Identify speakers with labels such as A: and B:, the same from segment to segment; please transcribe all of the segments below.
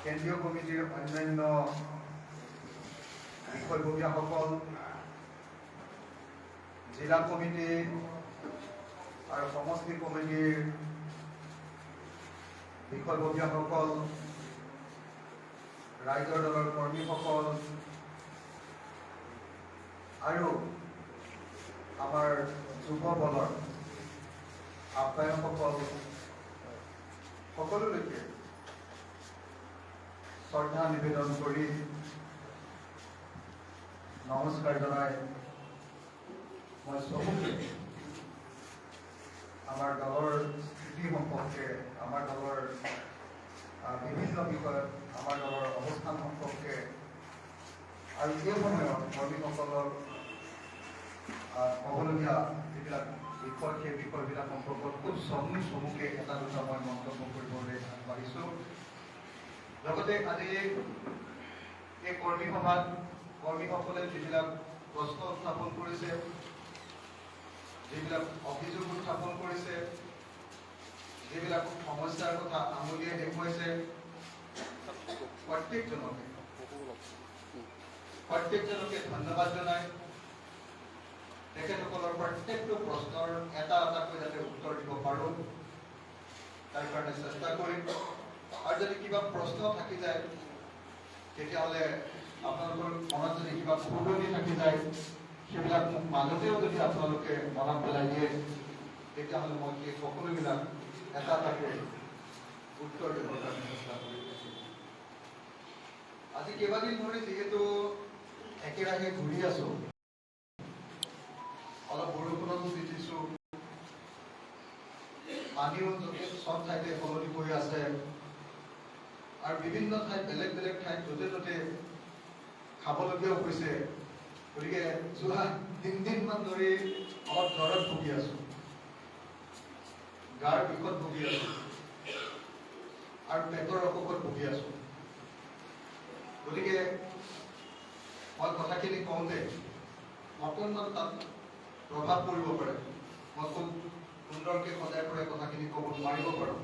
A: কেন্দ্ৰীয় কমিটিৰ অন্যান্য বিষয়ববীয়াসকল, জিলা কমিটি আৰু সমষ্টি কমিটিৰ বিষয়ববীয়াসকল, ৰাইজৰ দলৰ কৰ্মীসকল আৰু আমাৰ যুৱ বলৰ আহ্বায়কসকল সকলোলৈকে শ্ৰদ্ধা নিবেদন কৰি নমস্কাৰ জনাই মই চবকে আমাৰ দলৰ স্থিতি সম্পৰ্কে, আমাৰ দলৰ বিভিন্ন বিষয়ত আমাৰ দলৰ অৱস্থান সম্পৰ্কে আৰু এই সময়ত কৰ্মীসকলৰ হ'বলগীয়া যিবিলাক বিষয়, সেই বিষয়বিলাক সম্পৰ্কত খুব চমুকে এটা দুটা মই মন্তব্য কৰিবলৈ আগবাঢ়িছোঁ। লগতে আজি এই কৰ্মী সভাত কৰ্মীসকলে যিবিলাক প্ৰশ্ন উত্থাপন কৰিছে, যিবিলাক অভিযোগ উত্থাপন কৰিছে, যিবিলাক সমস্যাৰ কথা আঙুলিয়াই দেখুৱাইছে, প্ৰত্যেকজনকে ধন্যবাদ জনাই তেখেতসকলৰ প্ৰত্যেকটো প্ৰশ্নৰ এটা এটাকৈ যাতে উত্তৰ দিব পাৰোঁ তাৰ কাৰণে চেষ্টা কৰিম। আৰু যদি কিবা প্ৰশ্ন থাকি যায়, তেতিয়াহ'লে আপোনালোকৰ মনত যদি কিবা ফুলনি থাকি যায়, সেইবিলাক মোক মাজতেও যদি আপোনালোকে মনত পেলাই দিয়ে, তেতিয়াহ'লে মই সেই সকলোবিলাক এটা এটাকৈ উত্তৰ দিবৰ কাৰণে চেষ্টা কৰিম। আজি কেইবাদিন ধৰি যিহেতু একেৰাহে ঘূৰি আছো, অলপ বৰষুণতো তিতিছোঁ, পানীও চব ঠাইতে সলনি হৈ আছে আৰু বিভিন্ন ঠাইত বেলেগ বেলেগ ঠাইত য'তে ত'তে খাবলগীয়াও হৈছে। গতিকে যোৱা 3 দিনমান ধৰি অলপ জ্বৰত ভুগি আছো, গাৰ বিষত ভুগি আছো আৰু পেটৰ অসুখত ভুগি আছো। গতিকে মই কথাখিনি কওঁতে অকণমান তাত প্ৰভাৱ পৰিব পাৰে, মই খুব সুন্দৰকৈ সজাই পৰাই কথাখিনি ক'ব নোৱাৰিব পাৰোঁ।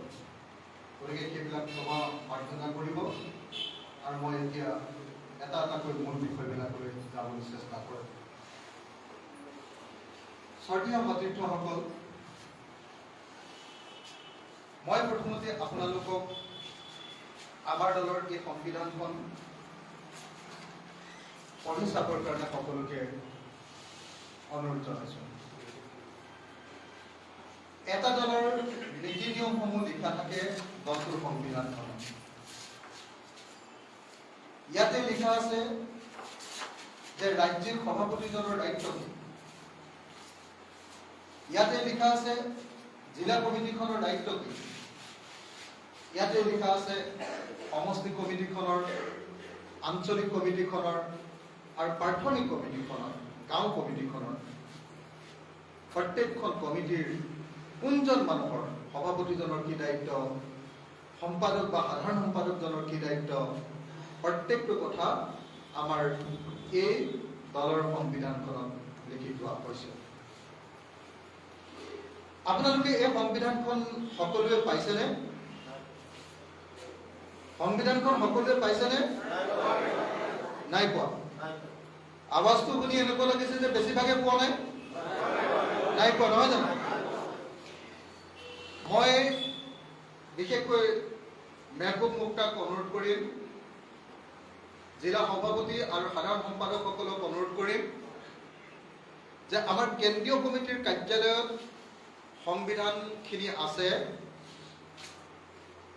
A: গতিকে সেইবিলাক ক্ষমা প্ৰাৰ্থনা কৰিব আৰু মই এতিয়া এটা এটাকৈ মূল বিষয়বিলাকলৈ যাবলৈ চেষ্টা কৰিম। শ্ৰদ্ধেয় সতীৰ্থসকল, মই প্ৰথমতে আপোনালোকক আমাৰ দলৰ এই সংবিধানখন পঢ়ি চাবৰ কাৰণে সকলোকে অনুৰোধ জনাইছোঁ। এটা দলৰ নীতি নিয়মসমূহ লিখা থাকে দলটোৰ সংবিধানখনত। ইয়াতে লিখা আছে যে ৰাজ্যিক সভাপতিজনৰ দায়িত্ব কি। ইয়াতে লিখা আছে জিলা কমিটিখনৰ দায়িত্ব কি। ইয়াতে লিখা আছে সমষ্টি কমিটিখনৰ, আঞ্চলিক কমিটিখনৰ আৰু প্ৰাথমিক কমিটিখনৰ, গাঁও কমিটিখনৰ প্ৰত্যেকখন কমিটিৰ কোনজন মানুহৰ, সভাপতিজনৰ কি দায়িত্ব, সম্পাদক বা সাধাৰণ সম্পাদকজনৰ কি দায়িত্ব, প্ৰত্যেকটো কথা আমাৰ এই দলৰ সংবিধানখনত লিখি থোৱা হৈছে। আপোনালোকে এই সংবিধানখন সকলোৱে পাইছেনে? সংবিধানখন সকলোৱে পাইছেনে? নাই পোৱা। আৱাজটো শুনি এনেকুৱা লাগিছে যে বেছিভাগে পোৱা নাই। নাই পোৱা, নহয় জানো? মই বিশেষকৈ মেহবুব মুক্তাক অনুৰোধ কৰিম, জিলা সভাপতি আৰু সাধাৰণ সম্পাদকসকলক অনুৰোধ কৰিম যে আমাৰ কেন্দ্ৰীয় কমিটিৰ কাৰ্যালয়ত সংবিধানখিনি আছে।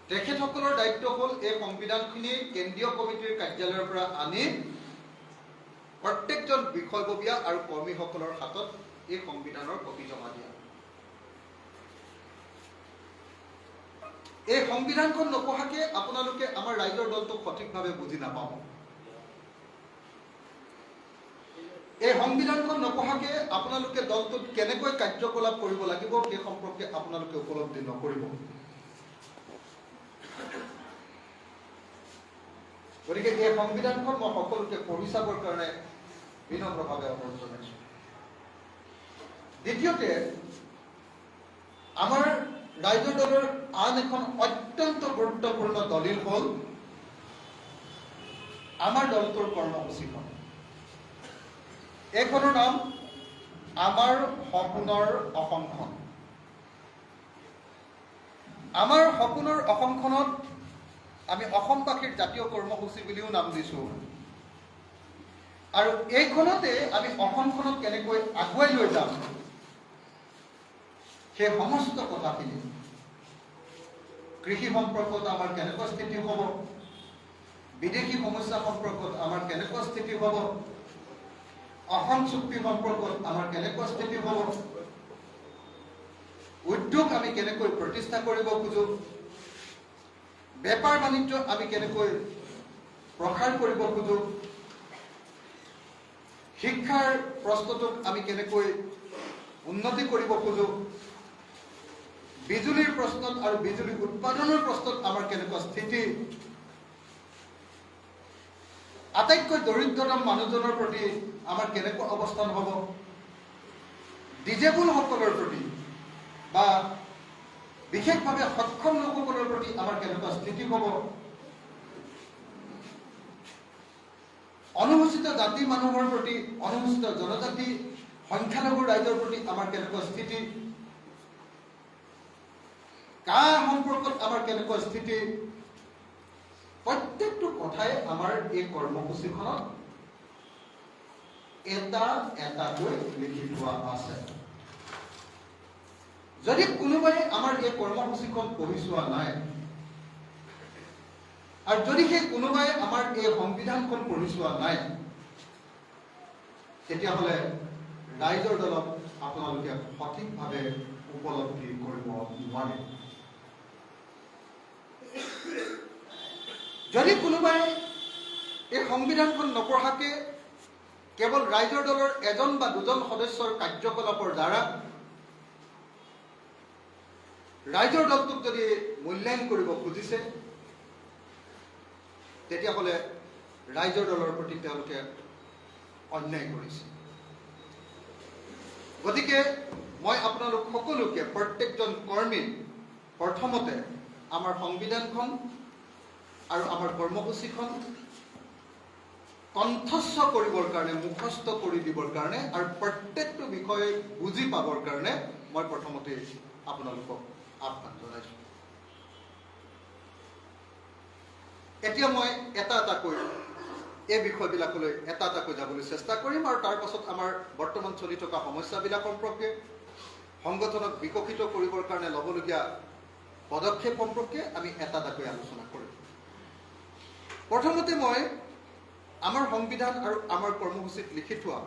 A: তেখেতসকলৰ দায়িত্ব হ'ল এই সংবিধানখিনি কেন্দ্ৰীয় কমিটিৰ কাৰ্যালয়ৰ পৰা আনি প্ৰত্যেকজন বিষয়ববীয়া আৰু কৰ্মীসকলৰ হাতত এই সংবিধানৰ কপি জমা দিয়া। এই সংবিধানখন নপঢ়াকে আপোনালোকে আমাৰ ৰাইজৰ দলটোক সঠিকভাৱে বুজি নাপাব। এই সংবিধানখন নপঢ়াকে আপোনালোকে দলটোত কেনেকৈ কাৰ্যকলাপ কৰিব লাগিব সেই সম্পৰ্কে আপোনালোকে উপলব্ধি নকৰিব। গতিকে এই সংবিধানখন মই সকলোকে পঢ়ি চাবৰ কাৰণে বিনম্ৰভাৱে অনুৰোধ জনাইছোঁ। দ্বিতীয়তে, আমাৰ ৰাইজৰ দলৰ আন এখন অত্যন্ত গুৰুত্বপূৰ্ণ দলিল হ'ল আমাৰ দলটোৰ কৰ্মসূচীখন। এইখনৰ নাম আমাৰ সপোনৰ অসমখন। আমাৰ সপোনৰ অসমখনত আমি অসমবাসীৰ জাতীয় কৰ্মসূচী বুলিও নাম দিছোঁ। আৰু এইখনতে আমি অসমখনক কেনেকৈ আগুৱাই লৈ যাম সেই সমস্ত কথাখিনি, কৃষি সম্পৰ্কত আমাৰ কেনেকুৱা স্থিতি হ'ব, বিদেশী সমস্যা সম্পৰ্কত আমাৰ কেনেকুৱা স্থিতি হ'ব, অসম চুক্তি সম্পৰ্কত আমাৰ কেনেকুৱা স্থিতি হ'ব, উদ্যোগ আমি কেনেকৈ প্ৰতিষ্ঠা কৰিব খোজোঁ, বেপাৰ বাণিজ্য আমি কেনেকৈ প্ৰসাৰ কৰিব খোজোঁ, শিক্ষাৰ প্ৰস্তুতক আমি কেনেকৈ উন্নতি কৰিব খোজোঁ, বিজুলীৰ প্ৰশ্নত আৰু বিজুলী উৎপাদনৰ প্ৰশ্নত আমাৰ কেনেকুৱা স্থিতি, আটাইতকৈ দৰিদ্ৰতম মানুহজনৰ প্ৰতি আমাৰ কেনেকুৱা অৱস্থান হ'ব, ডিজেবলসকলৰ প্ৰতি বা বিশেষভাৱে সক্ষম লোকসকলৰ প্ৰতি আমাৰ কেনেকুৱা স্থিতি হ'ব, অনুসূচিত জাতি মানুহৰ প্ৰতি, অনুসূচিত জনজাতি সংখ্যালঘু ৰাইজৰ প্ৰতি আমাৰ কেনেকুৱা স্থিতি, কা সম্পৰ্কত আমাৰ কেনেকুৱা স্থিতি, প্ৰত্যেকটো কথাই আমাৰ এই কৰ্মসূচীখনত এটা এটাকৈ লিখি থোৱা আছে। যদি কোনোবাই আমাৰ এই কৰ্মসূচীখন পঢ়ি চোৱা নাই, আৰু যদি সেই কোনোবাই আমাৰ এই সংবিধানখন পঢ়ি চোৱা নাই, তেতিয়াহ'লে ৰাইজৰ দলক আপোনালোকে সঠিকভাৱে উপলব্ধি কৰিব নোৱাৰে। যদি কোনোবাই এই সংবিধানখন নপঢ়াকে কেৱল ৰাইজৰ দলৰ এজন বা দুজন সদস্যৰ কাৰ্যকলাপৰ দ্বাৰা ৰাইজৰ দলটোক যদি মূল্যায়ন কৰিব খুজিছে, তেতিয়াহ'লে ৰাইজৰ দলৰ প্ৰতি তেওঁলোকে অন্যায় কৰিছে। গতিকে মই আপোনালোক সকলোকে, প্ৰত্যেকজন কৰ্মীক প্ৰথমতে আমাৰ সংবিধানখন আৰু আমাৰ কৰ্মসূচীখন কণ্ঠস্থ কৰিবৰ কাৰণে, মুখস্থ কৰি দিবৰ কাৰণে আৰু প্ৰত্যেকটো বিষয়ে বুজি পাবৰ কাৰণে মই প্ৰথমতে আপোনালোকক আহ্বান জনাইছোঁ। এতিয়া মই এটা এটাকৈ এই বিষয়বিলাকলৈ এটা এটাকৈ যাবলৈ চেষ্টা কৰিম আৰু তাৰ পাছত আমাৰ বৰ্তমান চলি থকা সমস্যাবিলাক সম্পৰ্কে, সংগঠনক বিকশিত কৰিবৰ কাৰণে ল'বলগীয়া পদক্ষেপ সম্পৰ্কে আমি এটা এটাকৈ আলোচনা কৰিম। প্ৰথমতে মই আমাৰ সংবিধান আৰু আমাৰ কৰ্মসূচীত লিখি থোৱা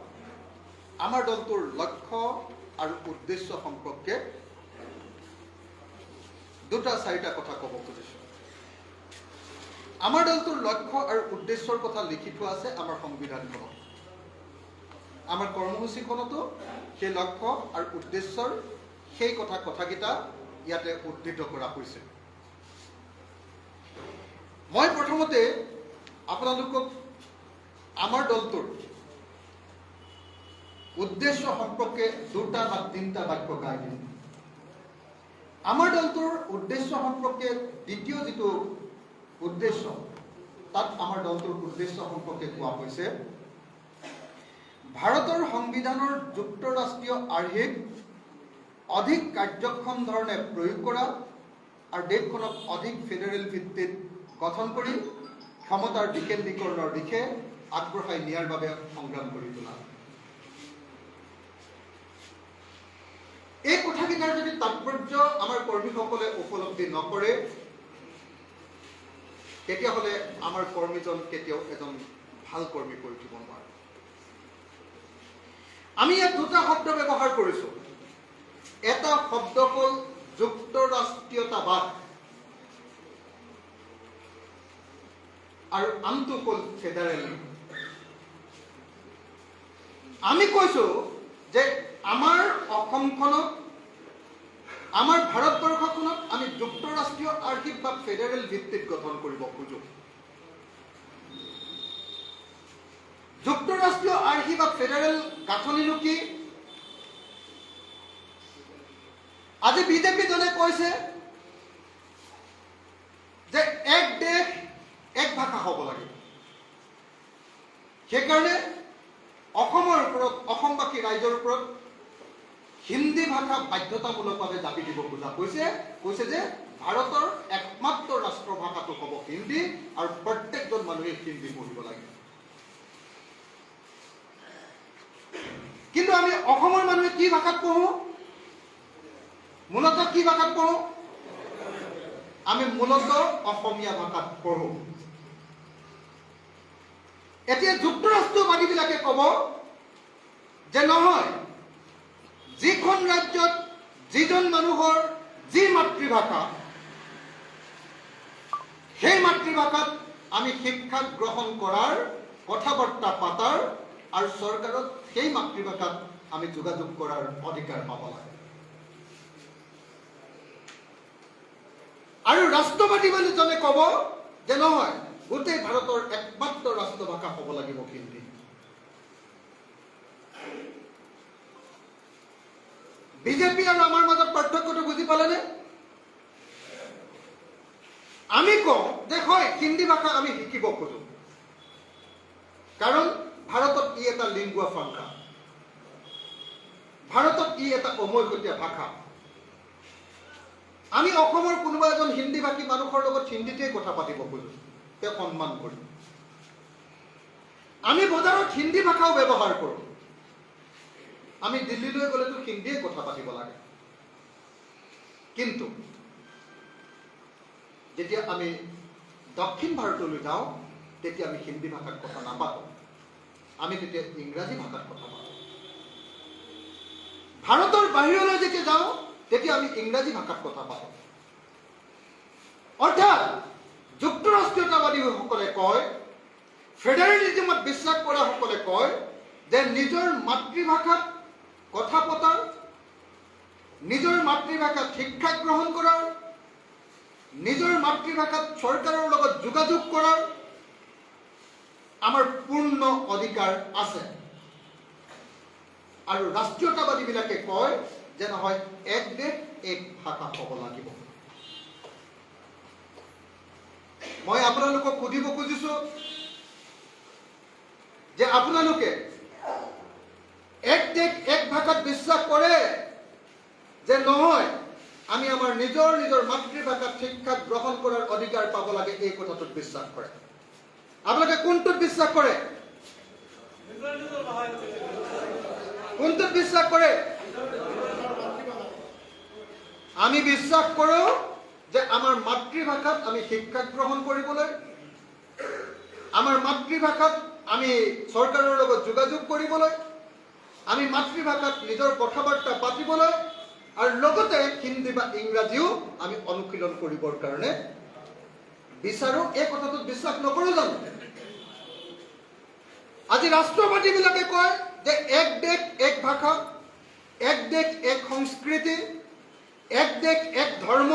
A: আমাৰ দলটোৰ লক্ষ্য আৰু উদ্দেশ্য সম্পৰ্কে দুটা চাৰিটা কথা ক'ব খুজিছোঁ। আমাৰ দলটোৰ লক্ষ্য আৰু উদ্দেশ্যৰ কথা লিখি থোৱা আছে আমাৰ সংবিধানখনত। আমাৰ কৰ্মসূচীখনতো সেই লক্ষ্য আৰু উদ্দেশ্যৰ সেই কথাকেইটা ইয়াতে উদ্ধৃত কৰা হৈছে। মই প্ৰথমতে আপোনালোকক আমাৰ দলটোৰ উদ্দেশ্য সম্পৰ্কে দুটা বা তিনিটা বাক্য গাই দিম। আমাৰ দলটোৰ উদ্দেশ্য সম্পৰ্কে দ্বিতীয় যিটো উদ্দেশ্য, তাত আমাৰ দলটোৰ উদ্দেশ্য সম্পৰ্কে কোৱা হৈছে, ভাৰতৰ সংবিধানৰ যুক্তৰাষ্ট্ৰীয় আৰ্হিক অধিক কাৰ্যক্ষম ধৰণে প্ৰয়োগ কৰা আৰু দেশখনক অধিক ফেডাৰেল ভিত্তিত গঠন কৰি ক্ষমতাৰ বিকেন্দ্ৰীকৰণৰ দিশে আগবঢ়াই নিয়াৰ বাবে সংগ্ৰাম কৰি তোলা। এই কথাকেইটাৰ যদি তাৎপৰ্য আমাৰ কৰ্মীসকলে উপলব্ধি নকৰে, তেতিয়াহ'লে আমাৰ কৰ্মীজন কেতিয়াও এজন ভাল কৰ্মী কৰি উঠিব নোৱাৰে। আমি ইয়াত দুটা শব্দ ব্যৱহাৰ কৰিছোঁ। এটা শব্দ হ'ল যুক্তৰাষ্ট্ৰীয়তাবাদ আৰু আনটো হ'ল ফেডাৰেল। আমি কৈছোঁ যে আমাৰ অসমখনক, আমাৰ ভাৰতবৰ্ষখনক আমি যুক্তৰাষ্ট্ৰীয় আৰ্হিক বা ফেডাৰেল ভিত্তিত গঠন কৰিব খোজোঁ। যুক্তৰাষ্ট্ৰীয় আৰ্হি বা ফেডাৰেল গাঁথনিনো কি? আজি বিজেপি দলে কৈছে যে এক দেশ এক ভাষা হ'ব লাগে। সেইকাৰণে অসমৰ ওপৰত অসমবাসী ৰাইজৰ ওপৰত হিন্দী ভাষা বাধ্যতামূলকভাৱে জাপি দিব খোজা কৈছে যে ভাৰতৰ একমাত্ৰ ৰাষ্ট্ৰভাষাটো হ'ব হিন্দী আৰু প্ৰত্যেকজন মানুহে হিন্দী পঢ়িব লাগে। কিন্তু আমি অসমৰ মানুহে কি ভাষাত পঢ়ো? মূলতঃ কি ভাষাত পঢ়ো? আমি মূলতঃ অসমীয়া ভাষাত পঢ়ো। এতিয়া যুক্তৰাষ্ট্ৰবাদীবিলাকে ক'ব যে নহয়, যিখন ৰাজ্যত যিজন মানুহৰ যি মাতৃভাষা, সেই মাতৃভাষাত আমি শিক্ষা গ্ৰহণ কৰাৰ, কথা বাৰ্তা পাতাৰ আৰু চৰকাৰত সেই মাতৃভাষাত আমি যোগাযোগ কৰাৰ অধিকাৰ পাব লাগে। আৰু ৰাষ্ট্ৰবাদী মানুহজনে ক'ব যে নহয়, গোটেই ভাৰতৰ একমাত্ৰ ৰাষ্ট্ৰভাষা হ'ব লাগিব হিন্দী। বিজেপি আৰু আমাৰ মাজত পাৰ্থক্যটো বুজি পালেনে? আমি কওঁ যে হয়, হিন্দী ভাষা আমি শিকিব খোজো, কাৰণ ভাৰতত ই এটা লিংগুৱা ফ্ৰাংকা, ভাৰতত ই এটা অমৈকটীয়া ভাষা। আমি অসমৰ কোনোবা এজন হিন্দীভাষী মানুহৰ লগত হিন্দীতে কথা পাতিব খোজো, তেওঁক সন্মান কৰি। আমি বজাৰত হিন্দী ভাষাও ব্যৱহাৰ কৰোঁ। আমি দিল্লীলৈ গ'লেতো হিন্দীয়ে কথা পাতিব লাগে। কিন্তু যেতিয়া আমি দক্ষিণ ভাৰতলৈ যাওঁ, তেতিয়া আমি হিন্দী ভাষাত কথা নাপাতোঁ, আমি তেতিয়া ইংৰাজী ভাষাত কথা পাতোঁ। ভাৰতৰ বাহিৰলৈ যেতিয়া যাওঁ, তেতিয়া আমি ইংৰাজী ভাষাত কথা পাতোঁ। অৰ্থাৎ যুক্তৰাষ্ট্ৰীয়তাবাদীসকলে কয়, ফেডাৰেলিজমত বিশ্বাস কৰাসকলে কয় যে নিজৰ মাতৃভাষাত কথা পতাৰ, নিজৰ মাতৃভাষাত শিক্ষা গ্ৰহণ কৰাৰ, নিজৰ মাতৃভাষাত চৰকাৰৰ লগত যোগাযোগ কৰাৰ আমাৰ পূৰ্ণ অধিকাৰ আছে। আৰু ৰাষ্ট্ৰীয়তাবাদীবিলাকে কয় যে নহয়, এক দেশ এক ভাষা হ'ব লাগিব। মই আপোনালোকক সুধিব খুজিছো যে আপোনালোকে এক দেশ এক ভাষাত বিশ্বাস কৰে যে নহয়, আমি আমাৰ নিজৰ নিজৰ মাতৃভাষাত শিক্ষা গ্ৰহণ কৰাৰ অধিকাৰ পাব লাগে, এই কথাটোত বিশ্বাস কৰে? আপোনালোকে কোনটোত বিশ্বাস কৰে? কোনটোত বিশ্বাস কৰে? আমি বিশ্বাস কৰোঁ যে আমাৰ মাতৃভাষাত আমি শিক্ষা গ্ৰহণ কৰিবলৈ, আমাৰ মাতৃভাষাত আমি চৰকাৰৰ লগত যোগাযোগ কৰিবলৈ, আমি মাতৃভাষাত নিজৰ কথা বাৰ্তা পাতিবলৈ আৰু লগতে হিন্দী বা ইংৰাজীও আমি অনুশীলন কৰিবৰ কাৰণে বিচাৰোঁ। এই কথাটোত বিশ্বাস নকৰোঁ জানো? আজি ৰাষ্ট্ৰবাদীবিলাকে কয় যে এক দেশ এক ভাষা, এক দেশ এক সংস্কৃতি, এক দেশ এক ধৰ্ম,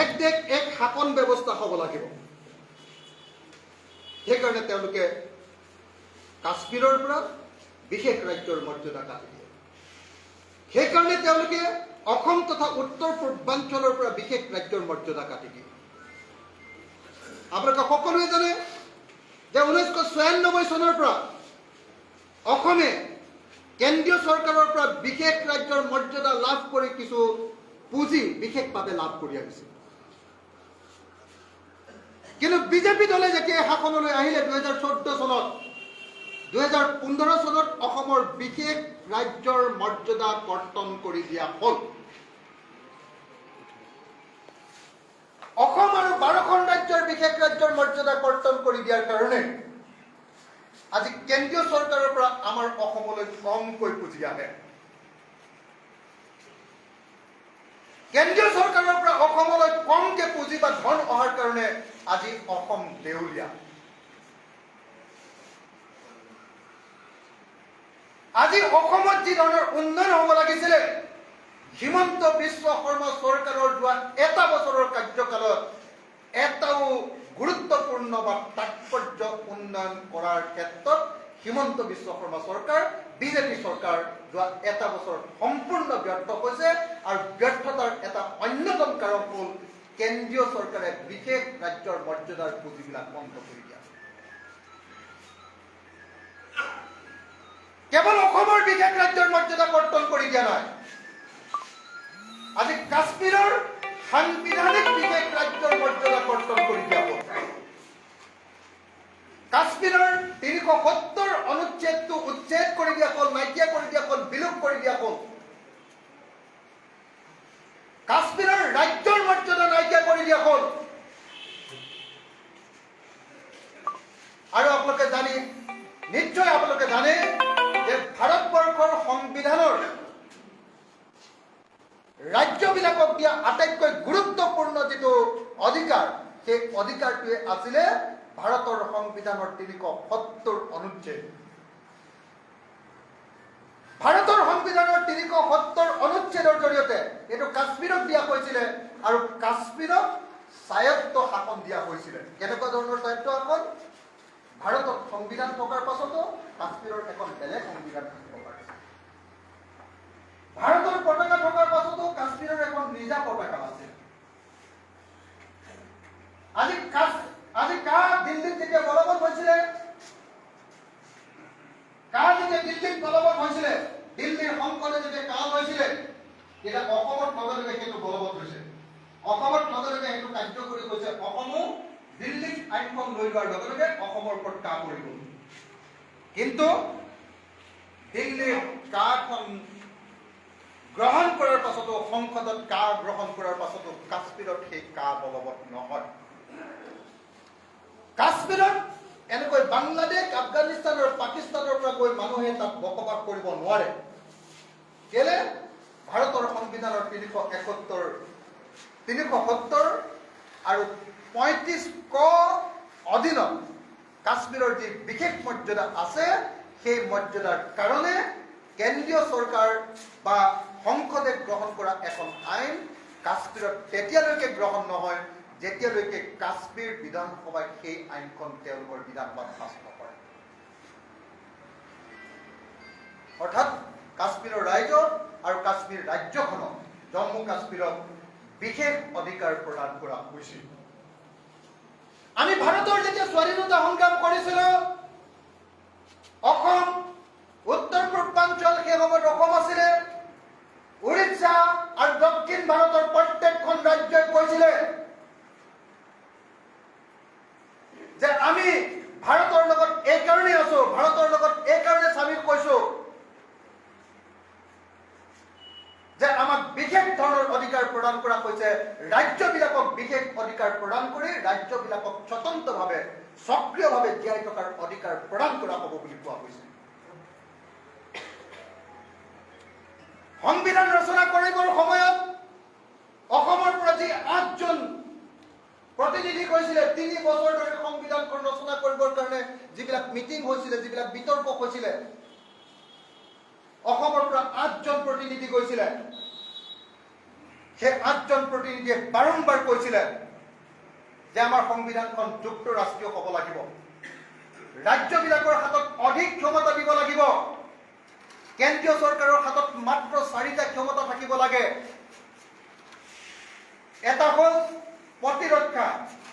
A: এক দেশ এক শাসন ব্যৱস্থা হ'ব লাগিব। সেইকাৰণে তেওঁলোকে কাশ্মীৰৰ পৰা বিশেষ ৰাজ্যৰ মৰ্যাদা কাটি দিয়ে। সেইকাৰণে তেওঁলোকে অসম তথা উত্তৰ পূৰ্বাঞ্চলৰ পৰা বিশেষ ৰাজ্যৰ মৰ্যাদা কাটি দিয়ে। আপোনালোকে সকলোৱে জানে যে 1996 চনৰ পৰা অসমে কেন্দ্ৰীয় চৰকাৰৰ পৰা বিশেষ ৰাজ্যৰ মৰ্যাদা লাভ কৰি কিছু পুঁজি বিশেষভাৱে লাভ কৰি আহিছে। কিন্তু বিজেপি দলে যেতিয়া শাসনলৈ আহিলে 2014 চনত, 2015 চনত অসমৰ বিশেষ ৰাজ্যৰ মৰ্যাদা কৰ্তন কৰি দিয়া হ'ল। অসম আৰু 12খন ৰাজ্যৰ বিশেষ ৰাজ্যৰ মৰ্যাদা কৰ্তন কৰি দিয়াৰ কাৰণে আজি কেন্দ্ৰীয় চৰকাৰৰ পৰা আমাৰ অসমলৈ কমকৈ পুঁজি আহে। কেন্দ্ৰীয় চৰকাৰৰ পৰা অসমলৈ কমকে পুঁজি বা ধন অহাৰ কাৰণে আজি অসম দেউলীয়া। আজি অসমত যি ধৰণৰ উন্নয়ন হ'ব লাগিছিলে, হিমন্ত বিশ্ব শৰ্মা চৰকাৰৰ যোৱা এটা বছৰৰ কাৰ্যকালত এটাও গুৰুত্বপূৰ্ণ বা তাৎপৰ্য উন্নয়ন কৰাৰ ক্ষেত্ৰত হিমন্ত বিশ্ব শৰ্মা চৰকাৰ, বিজেপি চৰকাৰ যোৱা এটা বছৰ সম্পূৰ্ণ ব্যৰ্থ হৈছে। আৰু ব্যৰ্থতাৰ এটা অন্যতম কাৰণ হ'ল কেন্দ্ৰীয় চৰকাৰে বিশেষ ৰাজ্যৰ মৰ্যাদাৰ পুঁজিবিলাক বন্ধ কৰি দিয়া। কেৱল অসমৰ বিশেষ ৰাজ্যৰ মৰ্যাদা কৰ্তন কৰি দিয়া নাই, আজি কাশ্মীৰৰ সাংবিধানিক বিশেষ ৰাজ্যৰ মৰ্যাদা কৰ্তন কৰি দিয়া হ'ল। কাশ্মীৰৰ 370 অনুচ্ছেদটো উচ্ছেদ কৰি দিয়া হ'ল, নাইকিয়া কৰি দিয়া হ'ল, বিলোপ কৰি দিয়া হ'ল। কাশ্মীৰৰ ৰাজ্যৰ মৰ্যাদা নাইকিয়া কৰি দিয়া হ'ল। আৰু আপোনালোকে নিশ্চয় আপোনালোকে জানে যে ভাৰতবৰ্ষৰ সংবিধানৰ ৰাজ্যবিলাকক দিয়া আটাইতকৈ গুৰুত্বপূৰ্ণ যিটো অধিকাৰ, সেই অধিকাৰটোৱে আছিলে ভাৰতৰ সংবিধানৰ 370 অনুচ্ছেদ। ভাৰতৰ সংবিধানৰ 370 অনুচ্ছেদৰ জৰিয়তে এইটো কাশ্মীৰক দিয়া হৈছিলে আৰু কাশ্মীৰক স্বায়ত্ত শাসন দিয়া হৈছিলে। কেনেকুৱা ধৰণৰ স্বায়ত্ত শাসন? ভাৰতত সংবিধান থকাৰ পাছতো কাশ্মীৰৰ এখন বেলেগ সংবিধান থাকিব পাৰে। ভাৰতৰ পতাকা থকাৰ পাছতো কাশ্মীৰৰ এখন নিজা পতাকা আছে। আজি দিল্লীত যেতিয়া বলবৎ হৈছিলে, দিল্লীত বলবৎ হৈছিলে, দিল্লীৰ সংসদে যেতিয়া কাম হৈছিলে, তেতিয়া অসমত লগে লগে সেইটো বলবৎ হৈছে। অসমত লগে লগে সেইটো কাৰ্যকৰী হৈছে। অসমো দিল্লীত আইনখন লৈ লোৱাৰ লগে লগে অসমৰ ওপৰত কাম কৰি গ'ল। কিন্তু দিল্লীৰ কাখন গ্ৰহণ কৰাৰ পাছতো, সংসদত গ্ৰহণ কৰাৰ পাছতো কাশ্মীৰত সেই বলবৎ নহয়। কাশ্মীৰত এনেকৈ বাংলাদেশ, আফগানিস্তান আৰু পাকিস্তানৰ পৰা গৈ মানুহে তাত বসবাস কৰিব নোৱাৰে। কেলে? ভাৰতৰ সংবিধানৰ 370 আৰু 35 ক অধীনত কাশ্মীৰৰ যি বিশেষ মৰ্যাদা আছে, সেই মৰ্যাদাৰ কাৰণে কেন্দ্ৰীয় চৰকাৰ বা সংসদে গ্ৰহণ কৰা এখন আইন কাশ্মীৰত তেতিয়ালৈকে গ্ৰহণ নহয় যেতিয়ালৈকে কাশ্মীৰ বিধানসভাই সেই আইনখন তেওঁলোকৰ বিধানসভাত পাছ নকৰে। অৰ্থাৎ কাশ্মীৰৰ ৰাইজৰ আৰু কাশ্মীৰ ৰাজ্যখনক, জম্মু কাশ্মীৰক বিশেষ অধিকাৰ প্ৰদান কৰা হৈছিল। আমি ভাৰতৰ যেতিয়া স্বাধীনতা সংগ্ৰাম কৰিছিলো, অসম, উত্তৰ পূৰ্বাঞ্চল, সেই সময়ত অসম আছিলে, উৰিষ্যা আৰু দক্ষিণ ভাৰতৰ প্ৰত্যেকখন ৰাজ্যই কৈছিলে যে আমি ভাৰতৰ লগত এই কাৰণেই আছো, ভাৰতৰ লগত এই কাৰণে চামিল কৈছো যে আমাক বিশেষ ধৰণৰ অধিকাৰ প্ৰদান কৰা হৈছে। ৰাজ্যবিলাকক বিশেষ অধিকাৰ প্ৰদান কৰি ৰাজ্যবিলাকক স্বতন্ত্ৰভাৱে, সক্ৰিয়ভাৱে জীয়াই থকাৰ অধিকাৰ প্ৰদান কৰা হ'ব বুলি কোৱা হৈছে। সংবিধান ৰচনা কৰিবৰ সময়ত অসমৰ পৰা যি 8জন প্ৰতিনিধি কৈছিলে, 3 বছৰ ধৰি সংবিধানখন ৰচনা কৰিবৰ কাৰণে যিবিলাক মিটিং হৈছিলে, যিবিলাক বিতৰ্ক হৈছিলে, অসমৰ পৰা 8জন প্ৰতিনিধি গৈছিলে। সেই 8জন প্ৰতিনিধিয়ে বাৰম্বাৰ কৈছিলে যে আমাৰ সংবিধানখন যুক্তৰাষ্ট্ৰীয় হ'ব লাগিব, ৰাজ্যবিলাকৰ হাতত অধিক ক্ষমতা দিব লাগিব, কেন্দ্ৰীয় চৰকাৰৰ হাতত মাত্ৰ 4টা ক্ষমতা থাকিব লাগে। এটা হ'ল প্ৰতিৰক্ষা,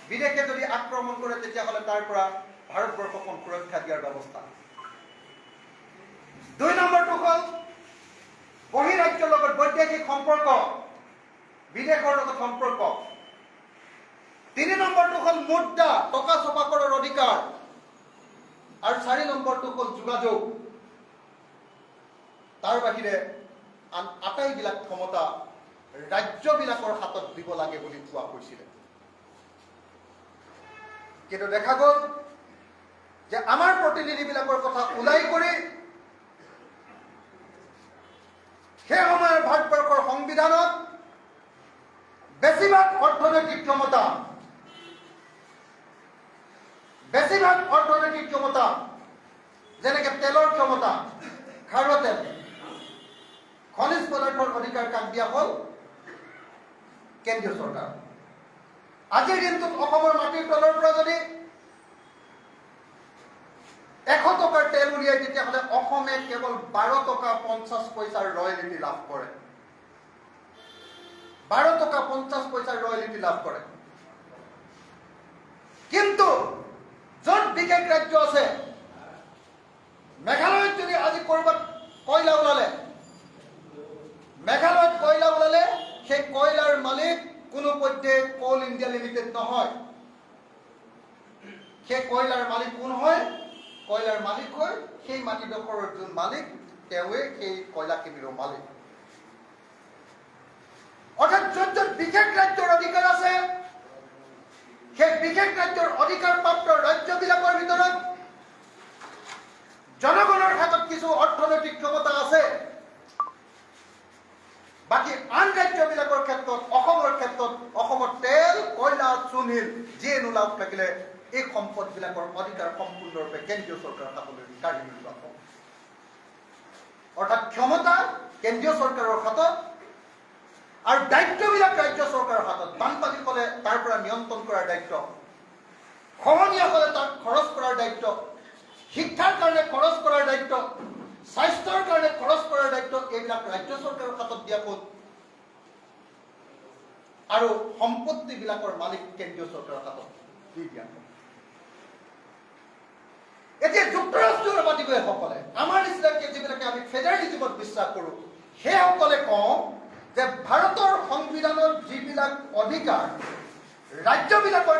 A: বিদেশে যদি আক্ৰমণ কৰে তেতিয়াহ'লে তাৰ পৰা ভাৰতবৰ্ষখন সুৰক্ষা দিয়াৰ ব্যৱস্থা। 2 নম্বৰটো হ'ল বহিৰাজ্যৰ লগত বৈদেশিক সম্পৰ্ক, বিদেশৰ লগত সম্পৰ্ক। 3 নম্বৰটো হ'ল মুদ্ৰা, টকা ছপা কৰাৰ অধিকাৰ। আৰু 4 নম্বৰটো হ'ল যোগাযোগ। তাৰ বাহিৰে আন আটাইবিলাক ক্ষমতা ৰাজ্যবিলাকৰ হাতত দিব লাগে বুলি কোৱা হৈছিলে। কিন্তু দেখা গ'ল যে আমাৰ প্ৰতিনিধিবিলাকৰ কথা ওলাই কৰি সেই সময়ৰ ভাৰতবৰ্ষৰ সংবিধানত বেছিভাগ অৰ্থনৈতিক ক্ষমতা, যেনেকে তেলৰ ক্ষমতা, খাৰুৱা তেল, খনিজ পদাৰ্থৰ অধিকাৰ কাক দিয়া হ'ল? কেন্দ্ৰীয় চৰকাৰ। আজিৰ দিনটোত অসমৰ মাটিৰ তলৰ পৰা যদি 100 টকাৰ তেল উলিয়াই তেতিয়াহ'লে অসমে কেৱল 12 টকা 50 পইচাৰ ৰয়েলিটি লাভ কৰে। 12 টকা 50 পইচাৰ ৰয়েলিটি লাভ কৰে। কিন্তু য'ত বিশেষ ৰাজ্য আছে, মেঘালয়ত যদি আজি ক'ৰবাত কয়লা ওলালে, মেঘালয়ত কয়লা ওলালে সেই কয়লাৰ মালিক কোনোপধ্যে কোল ইণ্ডিয়া লিমিটেড নহয়। সেই কয়লাৰ মালিক কোন হয়? কয়লাৰ মালিক হয় সেই মাটিডোখৰৰ যোন মালিক, তেওঁৱে সেই কয়লাখিনিৰো মালিক। অৰ্থাৎ য'ত বিশেষ ৰাজ্যৰ অধিকাৰ আছে, সেই বিশেষ ৰাজ্যৰ অধিকাৰপ্ৰাপ্ত ৰাজ্যবিলাকৰ ভিতৰত জনগণৰ হাতত কিছু অৰ্থনৈতিক ক্ষমতা আছে। বাকী আন ৰাজ্যবিলাকৰ ক্ষেত্ৰত, অসমৰ ক্ষেত্ৰত, অসমৰ তেল, কয়লা, চূণশিল যিয়ে নোলাওক থাকিলে এই সম্পদবিলাকৰ অধিকাৰ সম্পূৰ্ণৰূপে কেন্দ্ৰীয় চৰকাৰৰ হাতলৈ কাঢ়ি লোৱা হয়। অৰ্থাৎ ক্ষমতা কেন্দ্ৰীয় চৰকাৰৰ হাতত আৰু দায়িত্ববিলাক ৰাজ্য চৰকাৰৰ হাতত। বানপানী হ'লে তাৰ পৰা নিয়ন্ত্ৰণ কৰাৰ দায়িত্ব, খহনীয়া হ'লে তাক খৰচ কৰাৰ দায়িত্ব, শিক্ষাৰ কাৰণে খৰচ কৰাৰ দায়িত্ব, স্বাস্থ্যৰ কাৰণে খৰচ কৰাৰ দায়িত্ব, এইবিলাক ৰাজ্য চৰকাৰৰ হাতত দিয়া হ'ল। আৰু সম্পত্তিবিলাকৰ মালিক কেন্দ্ৰীয় চৰকাৰৰ হাতত দি দিয়া হ'ল। এতিয়া যুক্তৰাষ্ট্ৰীয়বাদীসকলে, আমাৰ নিচিনাকে যিবিলাকে আমি ফেডাৰেলিজমত বিশ্বাস কৰোঁ, সেইসকলে কওঁ যে ভাৰতৰ সংবিধানত যিবিলাক অধিকাৰ ৰাজ্যবিলাকৰ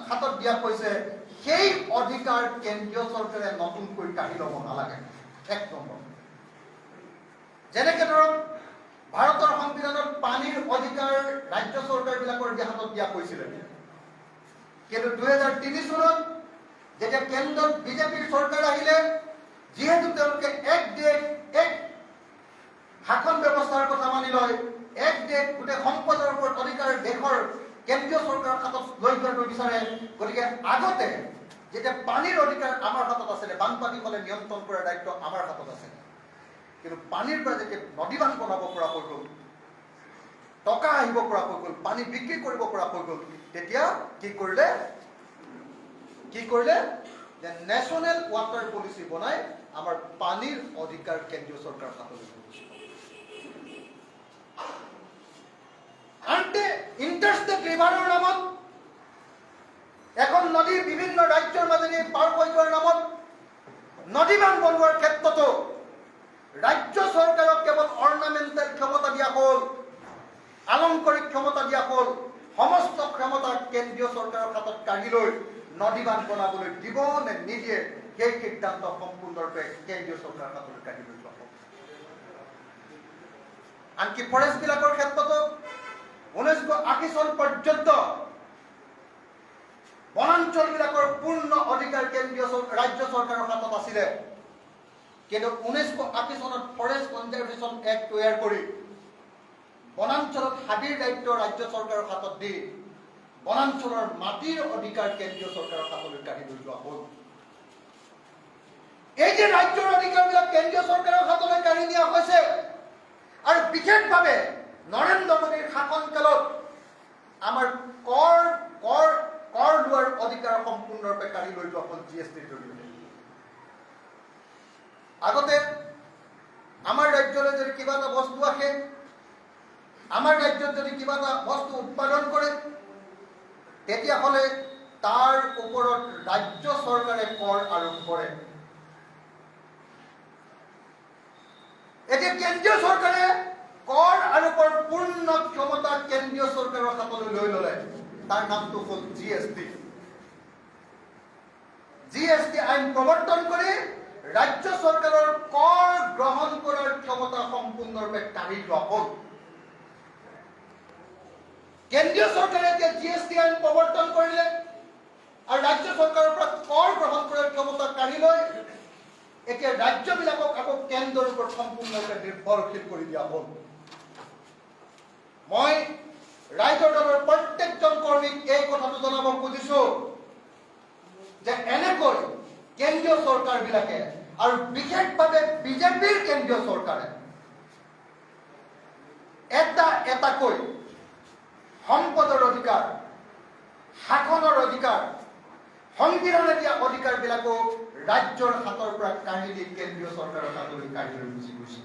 A: হাতত দিয়া হৈছে, সেই অধিকাৰ কেন্দ্ৰীয় চৰকাৰে নতুনকৈ কাঢ়ি ল'ব নালাগে। এক নম্বৰ, যেনেকে ধৰক ভাৰতৰ সংবিধানত পানীৰ অধিকাৰ ৰাজ্য চৰকাৰবিলাকৰ হাতত দিয়া হৈছিলে, কিন্তু 2003 চনত যেতিয়া কেন্দ্ৰত বিজেপিৰ চৰকাৰ আহিলে, যিহেতু তেওঁলোকে এক দেশ এক শাসন ব্যৱস্থাৰ কথা মানি লয়, এক দেশ গোটেই সম্পদৰ ওপৰত অধিকাৰ দেশৰ কেন্দ্ৰীয় চৰকাৰৰ হাতত লৈ যোৱাটো বিচাৰে, গতিকে আগতে যেতিয়া পানীৰ অধিকাৰ আমাৰ হাতত আছিলে, বানপানী হ'লে নিয়ন্ত্ৰণ কৰাৰ দায়িত্ব আমাৰ হাতত আছিলে, কিন্তু পানীৰ পৰা যেতিয়া নদী বান্ধ বনাব পৰা হৈ গ'ল, টকা আহিব পৰা হৈ গ'ল, পানী বিক্ৰী কৰিব পৰা হৈ গ'ল, তেতিয়া কি কৰিলে যে নেশ্যনেল ৱাটাৰ পলিচি বনাই আমাৰ পানীৰ অধিকাৰ কেন্দ্ৰীয় চৰকাৰৰ হাতলৈ গৈছে। আনহাতে ইণ্টাৰষ্টেট ৰিভাৰৰ নামত এখন নদীৰ বিভিন্ন ৰাজ্যৰ মাজেদি পাৰ হৈ যোৱাৰ নামত নদী বান্ধ বনোৱাৰ ক্ষেত্ৰতো ৰাজ্য চৰকাৰক কেৱল অৰ্নামেণ্টেল ক্ষমতা দিয়া হ'ল, আলংকাৰিক ক্ষমতা দিয়া হ'ল, সমস্ত ক্ষমতা কেন্দ্ৰীয় চৰকাৰৰ হাতত কাঢ়ি লৈ নদী বান্ধ বনাবলৈ দিব নে নিদিয়ে সেই সিদ্ধান্ত সম্পূৰ্ণৰূপে কেন্দ্ৰীয় চৰকাৰৰ হাতলৈ কাঢ়ি লৈ যোৱা হ'ল। আনকি ফৰেষ্টবিলাকৰ ক্ষেত্ৰতো 1980 চন পৰ্যন্ত বনাঞ্চলবিলাকৰ পূৰ্ণ অধিকাৰ কেন্দ্ৰীয় ৰাজ্য চৰকাৰৰ হাতত আছিলে, কিন্তু 1980 চনত ফৰেষ্ট কনজাৰভেশ্যন এক্ট তৈয়াৰ কৰি বনাঞ্চলত হাবিৰ দায়িত্ব ৰাজ্য চৰকাৰৰ হাতত দি বনাঞ্চলৰ মাটিৰ অধিকাৰ কেন্দ্ৰীয় চৰকাৰৰ হাতলৈ কাঢ়ি লৈ যোৱা হ'ল। এই যে ৰাজ্যৰ অধিকাৰবিলাক কেন্দ্ৰীয় চৰকাৰৰ হাতলৈ কাঢ়ি নিয়া হৈছে, আৰু বিশেষভাৱে নৰেন্দ্ৰ মোদীৰ শাসনকালত আমাৰ কৰ লোৱাৰ অধিকাৰ সম্পূৰ্ণৰূপে কাঢ়ি লৈ যোৱা হ'ল GSTৰ জৰিয়তে। আগতে আমাৰ ৰাজ্যলৈ যদি কিবা এটা বস্তু আহে, আমাৰ ৰাজ্যত যদি কিবা এটা বস্তু উৎপাদন কৰে, তেতিয়াহ'লে তাৰ ওপৰত ৰাজ্য চৰকাৰে কৰ আৰোপ কৰে। এতিয়া কেন্দ্ৰীয় চৰকাৰে কৰ আৰোপৰ পূৰ্ণ ক্ষমতা কেন্দ্ৰীয় চৰকাৰৰ হাতলৈ লৈ ল'লে, তাৰ নামটো হ'ল GST। GST আইন প্ৰৱৰ্তন কৰি ৰাজ্য চৰকাৰৰ কৰ গ্ৰহণ কৰাৰ ক্ষমতা সম্পূৰ্ণৰূপে কাঢ়ি লোৱা হ'ল। কেন্দ্ৰীয় চৰকাৰে এতিয়া GST আইন প্ৰৱৰ্তন কৰিলে আৰু ৰাজ্য চৰকাৰৰ পৰা কৰ গ্ৰহণ কৰাৰ ক্ষমতা কাঢ়ি লৈ এতিয়া ৰাজ্যবিলাকক আকৌ কেন্দ্ৰৰ ওপৰত সম্পূৰ্ণৰূপে নিৰ্ভৰশীল কৰি দিয়া হ'ল। মই ৰাইজৰ দলৰ প্ৰত্যেকজন কৰ্মীক এই কথাটো জনাব খুজিছো যে এনেকৈ কেন্দ্ৰীয় চৰকাৰবিলাকে আৰু বিশেষভাৱে বিজেপিৰ কেন্দ্ৰীয় চৰকাৰে এটাকৈ সম্পদৰ অধিকাৰ, শাসনৰ অধিকাৰ, সংবিধানে দিয়া অধিকাৰবিলাকো ৰাজ্যৰ হাতৰ পৰা কাঢ়ি দি কেন্দ্ৰীয় চৰকাৰৰ হাতলৈ কাঢ়ি লৈ গুচি গৈছে।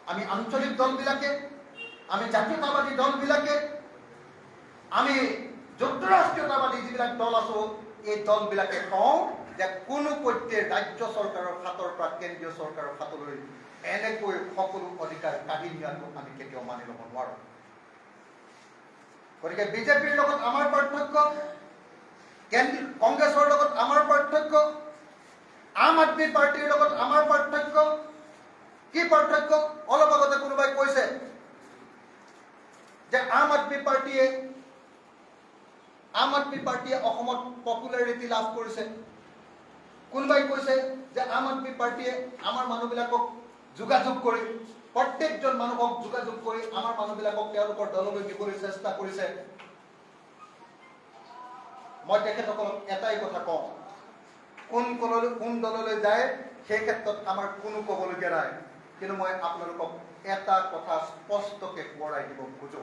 A: আমি আঞ্চলিক দলবিলাকে, আমি জাতীয়তাবাদী দলবিলাকে, আমি যুক্তৰাষ্ট্ৰীয়তাবাদী যিবিলাক দল আছো, এই দলবিলাকে কওঁ যে কোনো পধ্যে ৰাজ্য চৰকাৰৰ খাতৰ পৰা কেন্দ্ৰীয় চৰকাৰৰ খাতলৈ এনেকৈ সকলো অধিকাৰ কাঢ়ি নিয়াটো আমি কেতিয়াও মানি ল'ব নোৱাৰোঁ। গতিকে বিজেপিৰ লগত আমাৰ পাৰ্থক্য, কংগ্ৰেছৰ লগত আমাৰ পাৰ্থক্য, আম আদমি পাৰ্টিৰ লগত আমাৰ পাৰ্থক্য কি পাৰ্থক্য? অলপ আগতে কোনোবাই কৈছে যে আম আদমি পাৰ্টিয়ে অসমত পপুলাৰিটি লাভ কৰিছে। কোনোবাই কৈছে যে আম আদমি পাৰ্টিয়ে আমাৰ মানুহবিলাকক যোগাযোগ কৰি, প্ৰত্যেকজন মানুহক যোগাযোগ কৰি আমাৰ মানুহবিলাকক তেওঁলোকৰ দললৈ দিবলৈ চেষ্টা কৰিছে। মই তেখেতসকলক এটাই কথা কওঁ, কোন দললৈ যায় সেই ক্ষেত্ৰত আমাৰ কোনো ক'বলগীয়া নাই, কিন্তু মই আপোনালোকক এটা কথা স্পষ্টকে সোঁৱৰাই দিব খোজো।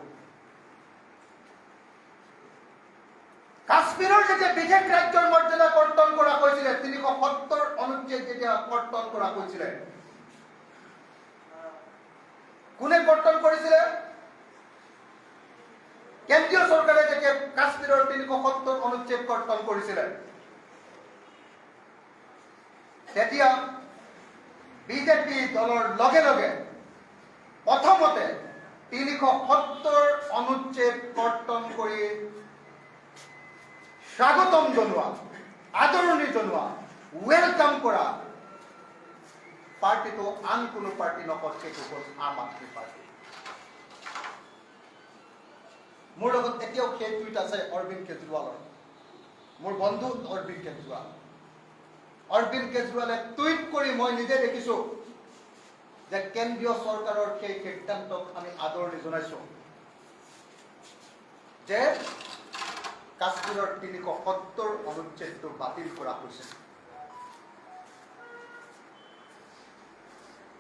A: কাশ্মীৰৰ যেতিয়া বিশেষ ৰাজ্যৰ মৰ্যাদা কৰ্তন কৰা হৈছিলে, 370 অনুচ্ছেদ যেতিয়া কৰ্তন কৰা হৈছিলে, কোনে কৰ্তন কৰিছিলে? কেন্দ্ৰীয় চৰকাৰে যেতিয়া কাশ্মীৰৰ 370 অনুচ্ছেদ কৰ্তন কৰিছিলে, তেতিয়া বিজেপি দলৰ লগে লগে প্ৰথমতে 370 অনুচ্ছেদ কৰ্তন কৰি স্বাগতম জনোৱা, আদৰণি জনোৱা, ৱেলকাম কৰা পাৰ্টিটো আন কোনো পাৰ্টি নকল, সেইটো হ'ল আম আদমি পাৰ্টি। মোৰ লগত এতিয়াও সেই টুইট আছে অৰবিন্দ কেজৰিৱালৰ, মোৰ বন্ধু অৰবিন্দ কেজৰিৱাল। অৰবিন্দ কেজৰিৱালে টুইট কৰি মই নিজে দেখিছো যে কেন্দ্ৰীয় চৰকাৰৰ সেই সিদ্ধান্তক আমি আদৰণি জনাইছো যে কাশ্মীৰৰ 370 অনুচ্ছেদটো বাতিল কৰা হৈছে।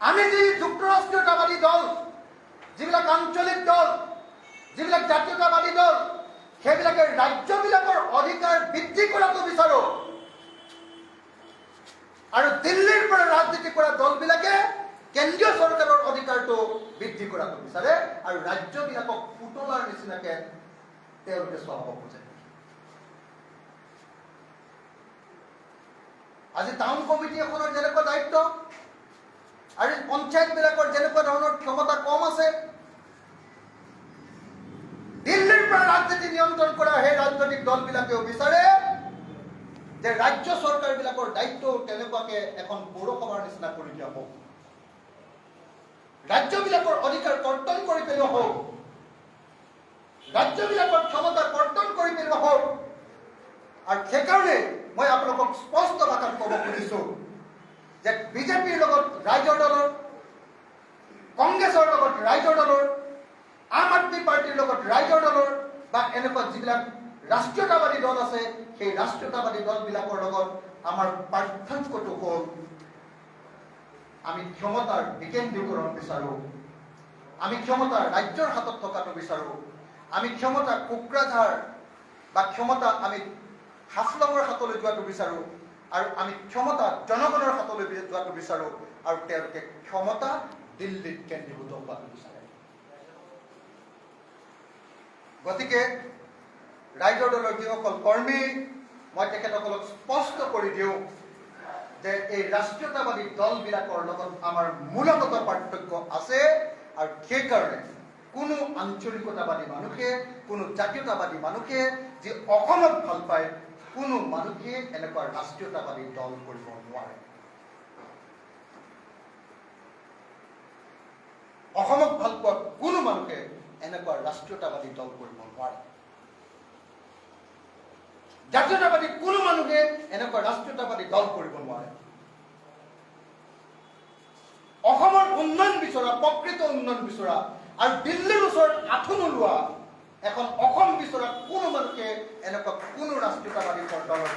A: আমি যি যুক্তৰাষ্ট্ৰীয়তাবাদী দল, যিবিলাক আঞ্চলিক দল, যিবিলাক জাতীয়তাবাদী দল, সেইবিলাকে ৰাজ্যবিলাকৰ অধিকাৰ বৃদ্ধি কৰাটো বিচাৰো, আৰু দিল্লীৰ পৰা ৰাজনীতি কৰা দলবিলাকে কেন্দ্ৰীয় চৰকাৰৰ অধিকাৰটো বৃদ্ধি কৰাটো বিচাৰে, আৰু ৰাজ্যবিলাকক পুতলাৰ নিচিনাকে তেওঁলোকে চলাব খোজে। আজি টাউন কমিটি এখনৰ যেনেকুৱা দায়িত্ব আৰু পঞ্চায়তবিলাকৰ যেনেকুৱা ধৰণৰ ক্ষমতা কম আছে, দিল্লীৰ পৰা ৰাজনীতি নিয়ন্ত্ৰণ কৰা সেই ৰাজনৈতিক দলবিলাকেও বিচাৰে যে ৰাজ্য চৰকাৰবিলাকৰ দায়িত্ব তেনেকুৱাকে এখন পৌৰসভাৰ নিচিনা কৰি দিয়া হওক, ৰাজ্যবিলাকৰ অধিকাৰ কৰ্তন কৰি পেলোৱা হওক, ৰাজ্যবিলাকৰ ক্ষমতা কৰ্তন কৰি পেলোৱা হওক। আৰু সেইকাৰণে মই আপোনালোকক স্পষ্ট ভাষাত ক'ব খুজিছো যে বিজেপিৰ লগত ৰাইজৰ দলৰ, কংগ্ৰেছৰ লগত ৰাইজৰ দলৰ, আম আদমি পাৰ্টিৰ লগত ৰাইজৰ দলৰ বা এনেকুৱা যিবিলাক ৰাষ্ট্ৰীয়তাবাদী দল আছে, সেই ৰাষ্ট্ৰীয়তাবাদী দলবিলাকৰ লগত আমাৰ পাৰ্থক্যটো হ'ল আমি ক্ষমতাৰ বিকেন্দ্ৰীকৰণ বিচাৰো, আমি ক্ষমতা ৰাজ্যৰ হাতত থকাটো বিচাৰো, আমি ক্ষমতা কোকৰাঝাৰ বা ক্ষমতা আমি হাফলঙৰ হাতলৈ যোৱাটো বিচাৰো, আৰু আমি ক্ষমতা জনগণৰ হাতলৈ যোৱাটো বিচাৰো, আৰু তেওঁলোকে ক্ষমতা দিল্লীত কেন্দ্ৰীভূত হোৱাটো বিচাৰে। গতিকে ৰাইজৰ দলৰ যিসকল কৰ্মী, মই তেখেতসকলক স্পষ্ট কৰি দিওঁ যে এই ৰাষ্ট্ৰীয়তাবাদী দলবিলাকৰ লগত আমাৰ মূলগত পাৰ্থক্য আছে, আৰু সেইকাৰণে কোনো আঞ্চলিকতাবাদী মানুহে, কোনো জাতীয়তাবাদী মানুহে যি অসমক ভাল পায়, কোনো মানুহে এনেকুৱা ৰাষ্ট্ৰীয়তাবাদী দল কৰিব নোৱাৰে। অসমক ভাল পোৱা কোনো মানুহে এনেকুৱা ৰাষ্ট্ৰীয়তাবাদী দল কৰিব নোৱাৰে। জাতীয়তাবাদী কোনো মানুহে এনেকুৱা ৰাষ্ট্ৰীয়তাবাদী দল কৰিব নোৱাৰে। অসমৰ উন্নয়ন বিচৰা, প্ৰকৃত উন্নয়ন বিচৰা, আৰু দিল্লীৰ ওচৰত আঁঠু নোলোৱা এখন অসম বিচৰা কোনো মানুহে এনেকুৱা কোনো ৰাষ্ট্ৰীয়তাবাদী দলৰ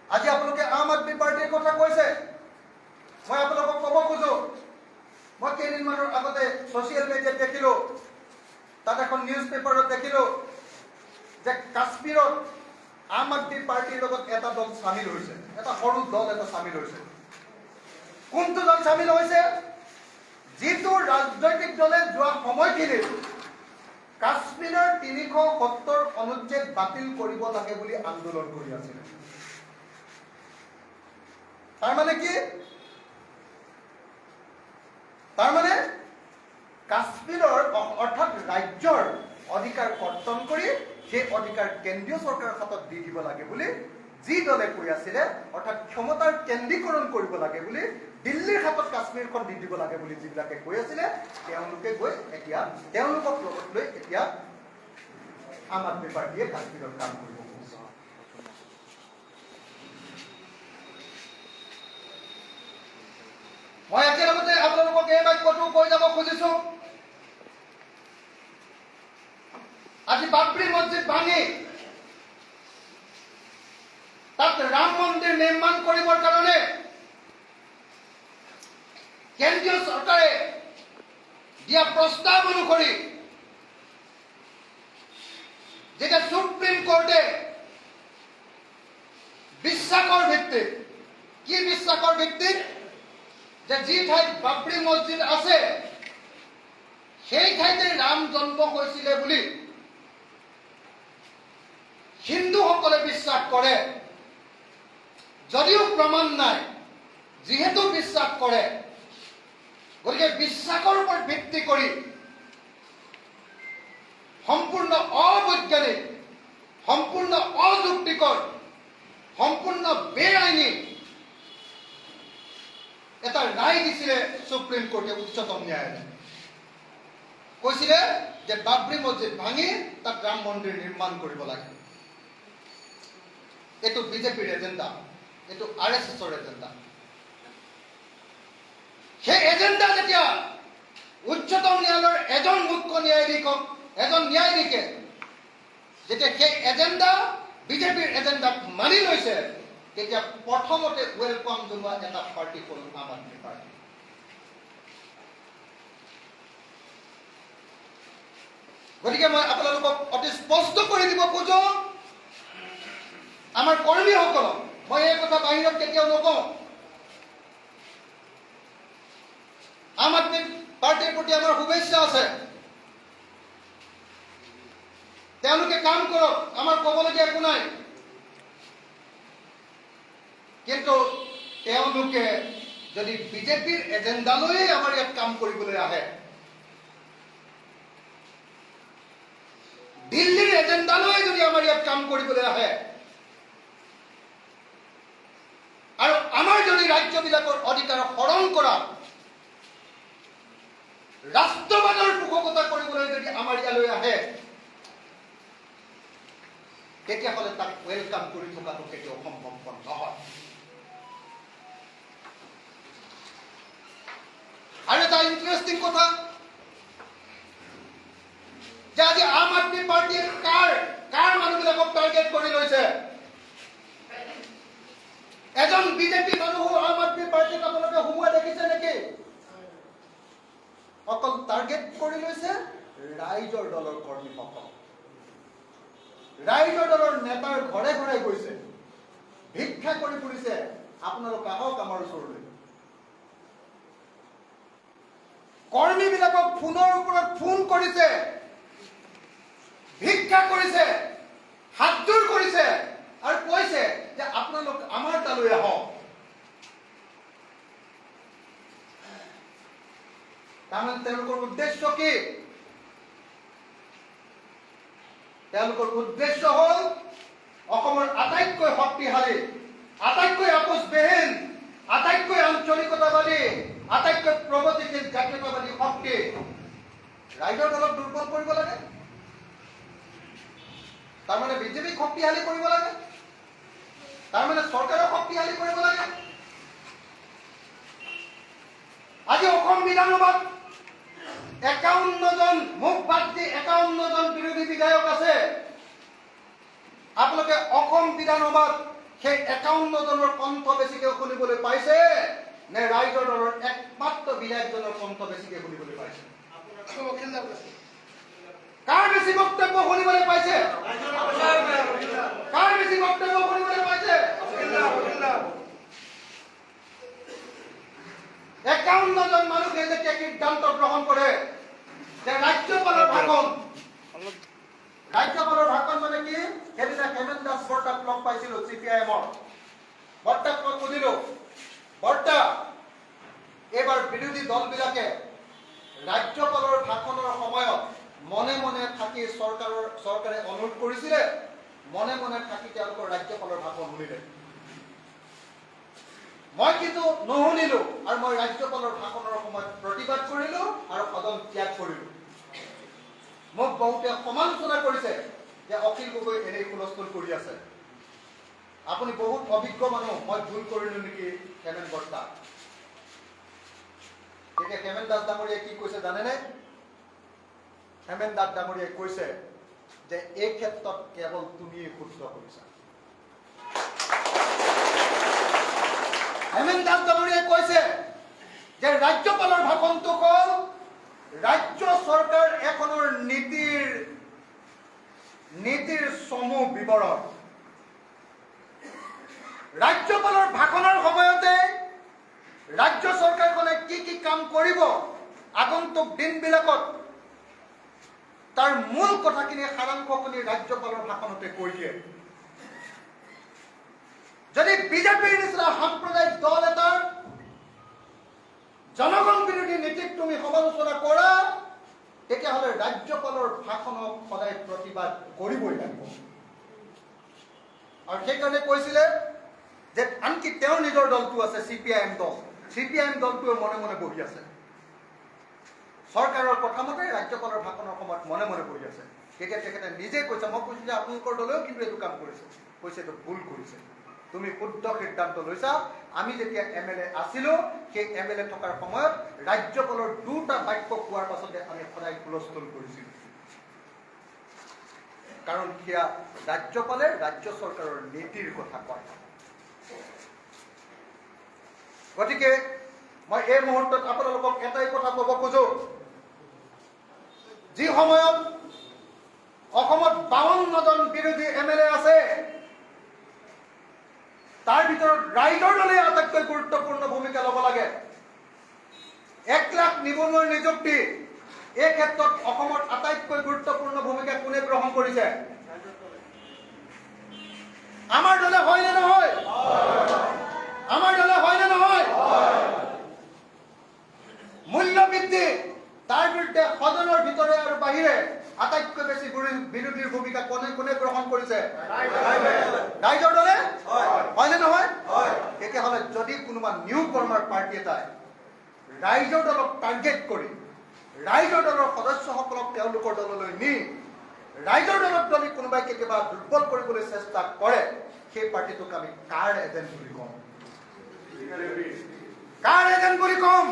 A: আজি আপোনালোকে আম আদমি পাৰ্টিৰ কথা কৈছে, মই আপোনালোকক ক'ব খোজো, মই কেইদিনমানৰ আগতে ছচিয়েল মিডিয়াত দেখিলো, তাত এখন নিউজ পেপাৰত দেখিলো যে কাশ্মীৰত আম আদমি পাৰ্টিৰ লগত এটা দল চামিল হৈছে, এটা সৰু দল এটা চামিল হৈছে। কোনটো দল চামিল হৈছে? যিটো ৰাজনৈতিক দলে যোৱা সময়খিনিত কাশ্মীৰৰ 370 অনুচ্ছেদ বাতিল কৰিব লাগে বুলি আন্দোলন কৰি আছিল। তাৰ মানে কি? তাৰ মানে কাশ্মীৰৰ অৰ্থাৎ ৰাজ্যৰ অধিকাৰ কৰ্তন কৰি সেই অধিকাৰ কেন্দ্ৰীয় চৰকাৰৰ হাতত দি দিব লাগে বুলি যি দলে কৈ আছিলে, অৰ্থাৎ ক্ষমতাৰ কেন্দ্ৰীকৰণ কৰিব লাগে বুলি, দিল্লীৰ হাতত কাশ্মীৰখন দি দিব লাগে বুলি যিবিলাকে কৈ আছিলে, তেওঁলোকে গৈ এতিয়া তেওঁলোকক লগত লৈ এতিয়া আম আদমি পাৰ্টীয়ে কাশ্মীৰৰ কাম কৰিব খুজিছে। মই একেলগতে আপোনালোকক এই বাক্যটো কৈ যাব খুজিছো, আজি বাবৰি মছজিদ ভাঙি তাত ৰাম মন্দিৰ নিৰ্মাণ কৰিবৰ কাৰণে কেন্দ্ৰীয় চৰকাৰে দিয়া প্ৰস্তাৱ অনুসৰি যেতিয়া সুপ্ৰিম কোৰ্টে বিশ্বাসৰ ভিত্তিত, কি বিশ্বাসৰ ভিত্তিত? যে যি ঠাইত বাবৰি মছজিদ আছে সেই ঠাইতে ৰাম জন্ম হৈছিলে বুলি হিন্দুসকলে বিশ্বাস কৰে। যদিও প্ৰমাণ নাই, যিহেতু বিশ্বাস কৰে, গতিকে বিশ্বাসৰ ওপৰত ভিত্তি কৰি সম্পূৰ্ণ অবৈজ্ঞানিক, সম্পূৰ্ণ অযুক্তিকৰ, সম্পূৰ্ণ বেআইনী এটা ৰায় দিছিলে সুপ্ৰিম কোৰ্টে, উচ্চতম ন্যায়ালয়ে। কৈছিলে যে বাবৰি মছজিদ ভাঙি তাত ৰাম মন্দিৰ নিৰ্মাণ কৰিব লাগে। এইটো বিজেপিৰ এজেণ্ডা, এইটো RSSৰ এজেণ্ডা। সেই এজেণ্ডা যেতিয়া উচ্চতম ন্যায়ালয়ৰ এজন মুখ্য ন্যায়াধীশে যেতিয়া সেই এজেণ্ডা বিজেপিৰ এজেণ্ডাক মানি লৈছে, তেতিয়া প্ৰথমতে ৱেলকাম জনোৱা এটা পাৰ্টি হ'ল আম আদমি পাৰ্টি। গতিকে মই আপোনালোকক অতি স্পষ্ট কৰি দিব খোজো, আমাৰ কৰ্মীসকলক, মই এই কথা বাহিৰত কেতিয়াও নকওঁ, আম আদমি পাৰ্টিৰ প্ৰতি আমাৰ শুভেচ্ছা আছে। তেওঁলোকে কাম কৰক, আমাৰ ক'বলগীয়া একো নাই। কিন্তু তেওঁলোকে যদি বিজেপিৰ এজেণ্ডালৈয়ে আমাৰ ইয়াত কাম কৰিবলৈ আহে, দিল্লীৰ এজেণ্ডালৈ যদি আমাৰ ইয়াত কাম কৰিবলৈ আহে, আৰু আমাৰ যদি ৰাজ্যবিলাকৰ অধিকাৰ হৰণ কৰা, ৰাষ্ট্ৰবাদৰ পোষকতা কৰিবলৈ যদি আমাৰ ইয়ালৈ আহে, তেতিয়াহ'লে তাক ৱেলকাম কৰি থকাটো কেতিয়াও সম্ভৱপৰ নহয়। আৰু এটা ইণ্টাৰেষ্টিং কথা, যে আজি আম আদমি পাৰ্টীয়ে কাৰ মানুহবিলাকক টাৰ্গেট কৰি লৈছে? এজন বিজেপি মানুহ আম আদমি পাৰ্টীক আপোনালোকে সোমোৱা দেখিছে নেকি? অকল টাৰ্গেট কৰি লৈছে ৰাইজৰ দলৰ কৰ্মীসকল। ৰাইজৰ দলৰ নেতাৰ ঘৰে ঘৰে গৈছে, ভিক্ষা কৰি ফুৰিছে, আপোনালোক আহক আমাৰ ওচৰলৈ। কৰ্মীবিলাকক ফোনৰ ওপৰত ফোন কৰিছে, ভিক্ষা কৰিছে, হাতযোৰ কৰিছে, আৰু কৈছে যে আপোনালোক আমাৰ তালৈ আহক। তাৰমানে তেওঁলোকৰ উদ্দেশ্য কি? তেওঁলোকৰ উদ্দেশ্য হ'ল অসমৰ আটাইতকৈ শক্তিশালী, আটাইতকৈ আপোচবিহীন, আটাইতকৈ আঞ্চলিকতাবাদী, আটাইতকৈ প্ৰগতিশীল জাতীয়তাবাদী শক্তি ৰাইজৰ দলক দুৰ্বল কৰিব লাগে। তাৰমানে বিজেপিক শক্তিশালী কৰিব লাগে, তাৰমানে চৰকাৰক শক্তিশালী কৰিব লাগে। আজি অসম বিধানসভাত 51 জন, মুখ বাদ দি 51 জন বিৰোধী বিধায়ক আছে। আপোনালোকে অসম বিধানসভাত সেই 51 জনৰ কণ্ঠ বেছিকে শুনিবলৈ পাইছে নে ৰাইজৰ দলৰ একমাত্ৰ বিধায়কজনৰ কণ্ঠ বেছিকে শুনিবলৈ পাইছে? কাৰ বেছি বক্তব্য শুনিবলৈ পাইছে? কাৰ বেছি বক্তব্য শুনিবলৈ পাইছে? 51 জন মানুহে যেতিয়া সিদ্ধান্ত গ্ৰহণ কৰে যে ৰাজ্যপালৰ ভাষণ ৰাজ্যপালৰ ভাষণৰ সময়ত মনে মনে থাকি চৰকাৰে অনুৰোধ কৰিছিলে, মনে মনে থাকি তেওঁলোকৰ ৰাজ্যপালৰ ভাষণ শুনিলে। মই কিন্তু নুশুনিলো আৰু মই ৰাজ্যপালৰ ভাষণৰ সময়ত প্ৰতিবাদ কৰিলো আৰু সদন ত্যাগ কৰিলো। মোক বহুতে সমালোচনা কৰিছে যে অখিল গগৈ এনেই হুলস্থুল কৰি আছে। আপুনি বহুত অভিজ্ঞ মানুহ, মই ভুল কৰিলো নেকি হেমেন বৰ্তা। এতিয়া হেমেন দাস ডাঙৰীয়াই কি কৈছে জানেনে? হেমেন দাস ডাঙৰীয়াই কৈছে যে এই ক্ষেত্ৰত কেৱল তুমিয়ে শুদ্ধ কৰিছা। হেমেন দাস ডাঙৰীয়াই কৈছে যে ৰাজ্যপালৰ ভাষণটো হ'ল ৰাজ্য চৰকাৰ এখনৰ নীতিৰ সমূহ বিৱৰণ। ৰাজ্যপালৰ ভাষণৰ সময়তে ৰাজ্য চৰকাৰখনে কি কি কাম কৰিব আগন্তুক দিনবিলাকত, তাৰ মূল কথাখিনি সাৰাংশখিনি ৰাজ্যপালৰ ভাষণতে কৈ দিয়ে। যদি বিজেপিৰ নিচিনা সাম্প্ৰদায়িক দল এটাৰ জনগণ বিৰোধী নীতিক তুমি সমালোচনা কৰা, তেতিয়াহ'লে ৰাজ্যপালৰ ভাষণক সদায় প্ৰতিবাদ কৰিবই লাগিব। আৰু সেইকাৰণে কৈছিলে যে আনকি তেওঁৰ নিজৰ দলটো আছে CPIM দল, CPIM দলটোৱে মনে মনে বহি আছে। চৰকাৰৰ কথামতে ৰাজ্যপালৰ ভাষণৰ সময়ত মনে মনে বহি আছে। তেতিয়া তেখেতে নিজে কৈছে, মই কৈছো যে আপোনালোকৰ দলেও কিন্তু এইটো কাম কৰিছে। কৈছে এইটো ভুল কৰিছে, তুমি শুদ্ধ সিদ্ধান্ত লৈছা। আমি যেতিয়া MLA আছিলো, সেই MLA থকাৰ সময়ত ৰাজ্যপালৰ দুটা বাক্য কোৱাৰ পাছতে আমি সদায় হুলস্থুল কৰিছিলো। কাৰণ সেয়া ৰাজ্যপালে ৰাজ্য চৰকাৰৰ নীতিৰ কথা কয়। গতিকে মই এই মুহূৰ্তত আপোনালোকক এটাই কথা ক'ব খোজো, যি সময়ত অসমত 52জন বিৰোধী MLA আছে, তাৰ ভিতৰত ৰাইজৰ দলে আটাইতকৈ গুৰুত্বপূৰ্ণ ভূমিকা ল'ব লাগে। 1 লাখ নিবনুৱাৰ নিযুক্তি, এই ক্ষেত্ৰত অসমত আটাইতকৈ গুৰুত্বপূৰ্ণ ভূমিকা কোনে গ্ৰহণ কৰিছে? আমাৰ দলে হয় নে নহয়? আমাৰ দলে হয় নে নহয়? মূল্য বৃদ্ধি, তাৰ বিৰুদ্ধে সদনৰ ভিতৰে আৰু বাহিৰে আটাইতকৈ বেছি বিৰোধীৰ ভূমিকা কোনে গ্ৰহণ কৰিছে? ৰাইজৰ দলে হয় নে নহয়? তেতিয়াহ'লে যদি কোনোবা নিউ কৰ্মাৰ পাৰ্টি এটাই ৰাইজৰ দলক টাৰ্গেট কৰি ৰাইজৰ দলৰ সদস্যসকলক তেওঁলোকৰ দললৈ নি ৰাইজৰ দলক যদি কোনোবাই কেতিয়াবা দুৰ্বল কৰিবলৈ চেষ্টা কৰে, সেই পাৰ্টিটোক আমি কাৰ এজেণ্ট বুলি কওঁ? কাৰ এজেণ্ট বুলি কম?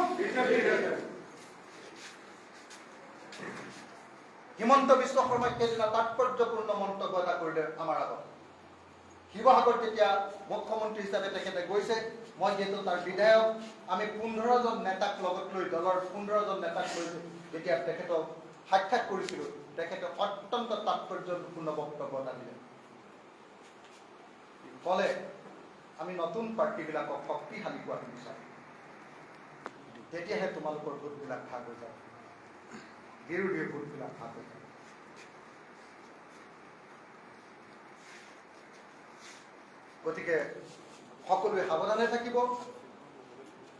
A: হিমন্ত বিশ্ব শৰ্মাই সেইদিনা তাৎপৰ্যপূৰ্ণ মন্তব্য এটা কৰিলে আমাৰ আগত। শিৱসাগৰ যেতিয়া মুখ্যমন্ত্ৰী হিচাপে তেখেতে গৈছে, মই যিহেতু তাৰ বিধায়ক, আমি 15জন নেতাক লগত লৈ, দলৰ 15জন নেতাক লৈ যেতিয়া তেখেতক সাক্ষাৎ কৰিছিলো, তেখেতে অত্যন্ত তাৎপৰ্যপূৰ্ণ বক্তব্য এটা দিলে। ক'লে আমি নতুন পাৰ্টিবিলাকক শক্তিশালী কৰাটো বিচাৰোঁ, তেতিয়াহে তোমালোকৰ ভোটবিলাক ভাগ হৈ যাব, বিৰোধীৰ ভোটবিলাক ভাগ হৈ যাব। গতিকে সকলোৱে সাৱধানে থাকিব,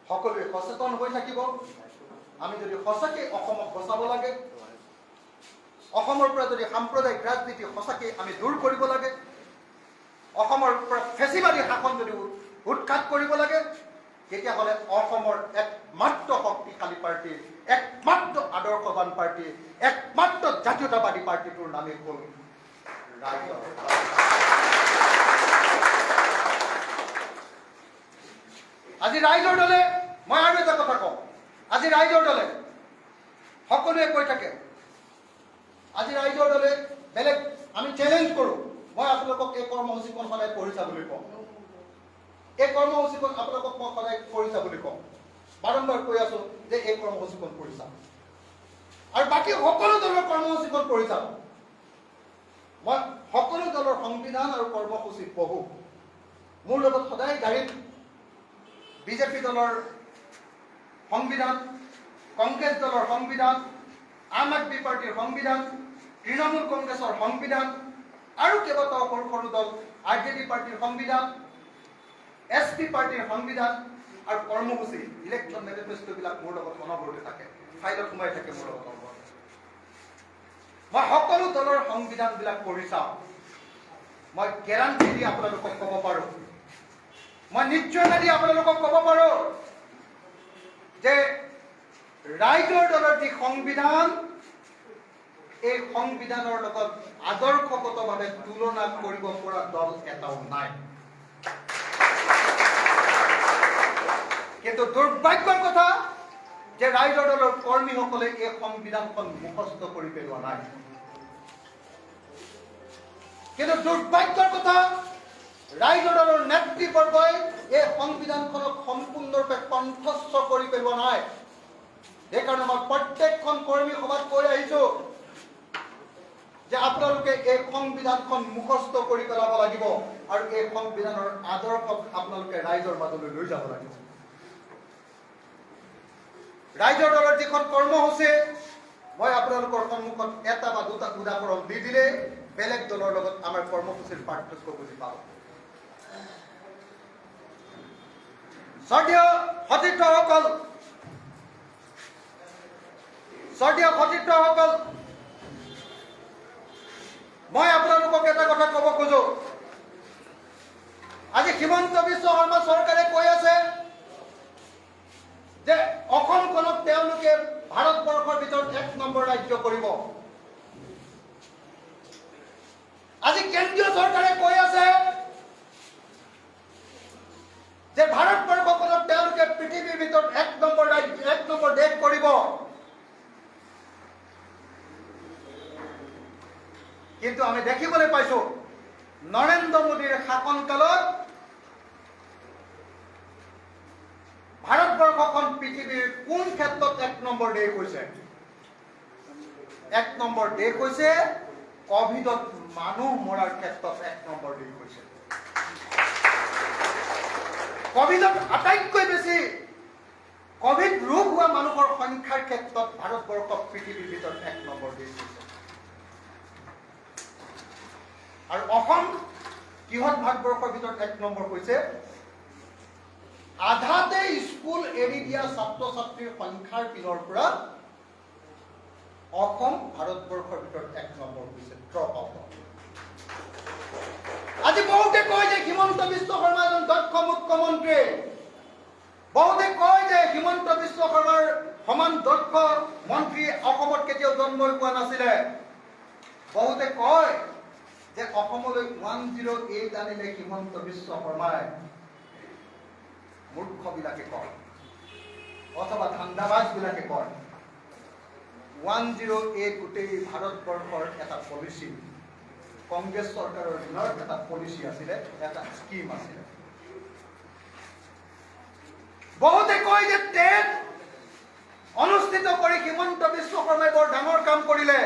A: সকলোৱে সচেতন হৈ থাকিব। আমি যদি সঁচাকৈ অসমক বচাব লাগে, অসমৰ পৰা যদি সাম্প্ৰদায়িক ৰাজনীতি সঁচাকৈ আমি দূৰ কৰিব লাগে, অসমৰ পৰা ফেচিবাদী শাসন যদি উৎখাত কৰিব লাগে, তেতিয়াহ'লে অসমৰ একমাত্ৰ শক্তিশালী পাৰ্টি, একমাত্ৰ আদৰ্শবান পাৰ্টি, একমাত্ৰ জাতীয়তাবাদী পাৰ্টিটোৰ নামেই হ'ল ৰাইজৰ দল। আজি ৰাইজৰ দলে, মই আৰু এটা কথা কওঁ, আজি ৰাইজৰ দলে সকলোৱে কৈ থাকে, আজি ৰাইজৰ দলে বেলেগ, আমি চেলেঞ্জ কৰোঁ, মই আপোনালোকক এই কৰ্মসূচীখন সদায় পঢ়ি চাবলৈ কওঁ, এই কৰ্মসূচীখন আপোনালোকক মই সদায় পঢ়ি চাবলৈ কওঁ, বাৰম্বাৰ কৈ আছো যে এই কৰ্মসূচীখন পঢ়ি চাওঁ, আৰু বাকী সকলো দলৰ কৰ্মসূচীখন পঢ়ি চাওঁ। মই সকলো দলৰ সংবিধান আৰু কৰ্মসূচী পঢ়ো। মোৰ লগত সদায় গাড়ীত বিজেপি দলৰ সংবিধান, কংগ্ৰেছ দলৰ সংবিধান, আম আদমি পাৰ্টিৰ সংবিধান, তৃণমূল কংগ্ৰেছৰ সংবিধান, আৰু কেইবাটাও সৰু সৰু দল RJD পাৰ্টিৰ সংবিধান, SP পাৰ্টিৰ সংবিধান আৰু কৰ্মসূচী, ইলেকশ্যন মেনিফেষ্টোবিলাক মোৰ লগত অনবৰতে থাকে। ফাইলত সোমাই থাকে মোৰ লগত। মই সকলো দলৰ সংবিধানবিলাক পঢ়ি চাওঁ। মই গেৰাণ্টি দি আপোনালোকক ক'ব পাৰোঁ, মই নিশ্চয়তা দি আপোনালোকক ক'ব পাৰোঁ যে ৰাইজৰ দলৰ যি সংবিধান, এই সংবিধানৰ লগত আদৰ্শগতভাৱে তুলনা কৰিব পৰা দল এটাও নাই। কিন্তু দুৰ্ভাগ্যৰ কথা যে ৰাইজৰ দলৰ কৰ্মীসকলে এই সংবিধানখন মুখস্থ কৰি পেলোৱা নাই। কিন্তু দুৰ্ভাগ্যৰ কথা ৰাইজৰ দলৰ নেতৃবৰ্গই এই সংবিধানখনক সম্পূৰ্ণৰূপে কণ্ঠস্থ কৰি পেলোৱা নাই। সেইকাৰণে মই প্ৰত্যেকখন কৰ্মী সভাত কৈ আহিছো যে আপোনালোকে এই সংবিধানখন মুখস্থ কৰি পেলাব লাগিব আৰু এই সংবিধানৰ আদৰ্শক আপোনালোকে ৰাইজৰ মাজলৈ লৈ যাব লাগিব। ৰাইজৰ দলৰ যিখন কৰ্মসূচী, মই আপোনালোকৰ সন্মুখত এটা বা দুটা উদাহৰণ দি দিলে বেলেগ দলৰ লগত আমাৰ কৰ্মসূচীৰ পাৰ্থক্য বুজি পাব। শ্ৰদ্ধেয় সতীৰ্থসকল, মই আপোনালোকক এটা কথা ক'ব খোজো। আজি হিমন্ত বিশ্ব শৰ্মা চৰকাৰে কৈ আছে যে অসমখনক তেওঁলোকে ভাৰতবৰ্ষৰ ভিতৰত 1 নম্বৰ ৰাজ্য কৰিব। আজি কেন্দ্ৰীয় চৰকাৰে কৈ আছে যে ভাৰতবৰ্ষখনক তেওঁলোকে পৃথিৱীৰ ভিতৰত 1 নম্বৰ ৰাজ্য, 1 নম্বৰ দেশ কৰিব। কিন্তু আমি দেখিবলৈ পাইছো নৰেন্দ্ৰ মোদীৰ শাসনকালত ভাৰতবৰ্ষখন পৃথিৱীৰ কোন ক্ষেত্ৰত 1 নম্বৰ দেশ হৈছে? 1 নম্বৰ দেশ হৈছে কভিডত মানুহ মৰাৰ ক্ষেত্ৰত 1 নম্বৰ দেশ হৈছে। কভিডত আটাইতকৈ বেছি কভিড ৰোগ হোৱা মানুহৰ সংখ্যাৰ ক্ষেত্ৰত ভাৰতবৰ্ষ পৃথিৱীৰ ভিতৰত 1 নম্বৰ দেশ হৈছে। আৰু অসম কিহত ভাৰতবৰ্ষৰ ভিতৰত 1 নম্বৰ হৈছে? আধাতে স্কুল এৰি দিয়া ছাত্ৰ ছাত্ৰীৰ সংখ্যাৰ পিনৰ পৰা অসম ভাৰতবৰ্ষৰ ভিতৰত 1 নম্বৰ হৈছে। আজি বহুতে কয় যে হিমন্ত বিশ্ব শৰ্মা এজন দক্ষ মুখ্যমন্ত্ৰী, বহুতে কয় যে হিমন্ত বিশ্ব শৰ্মাৰ সমান দক্ষ মন্ত্ৰী অসমত কেতিয়াও জন্মই পোৱা নাছিলে। বহুতে কয় যে অসমলৈ 108 আনিলে হিমন্ত বিশ্ব শৰ্মাই। মূৰ্খবিলাকে কয় অথবা ধান্দাবাজবিলাকে কয় 108 গোটেই ভাৰতবৰ্ষৰ এটা পলিচি, কংগ্ৰেছ চৰকাৰৰ দিনৰ এটা পলিচি আছিলে, এটা স্কিম আছিলে। বহুতে কয় যে টেট অনুষ্ঠিত কৰি হিমন্ত বিশ্ব শৰ্মাই বৰ ডাঙৰ কাম কৰিলে।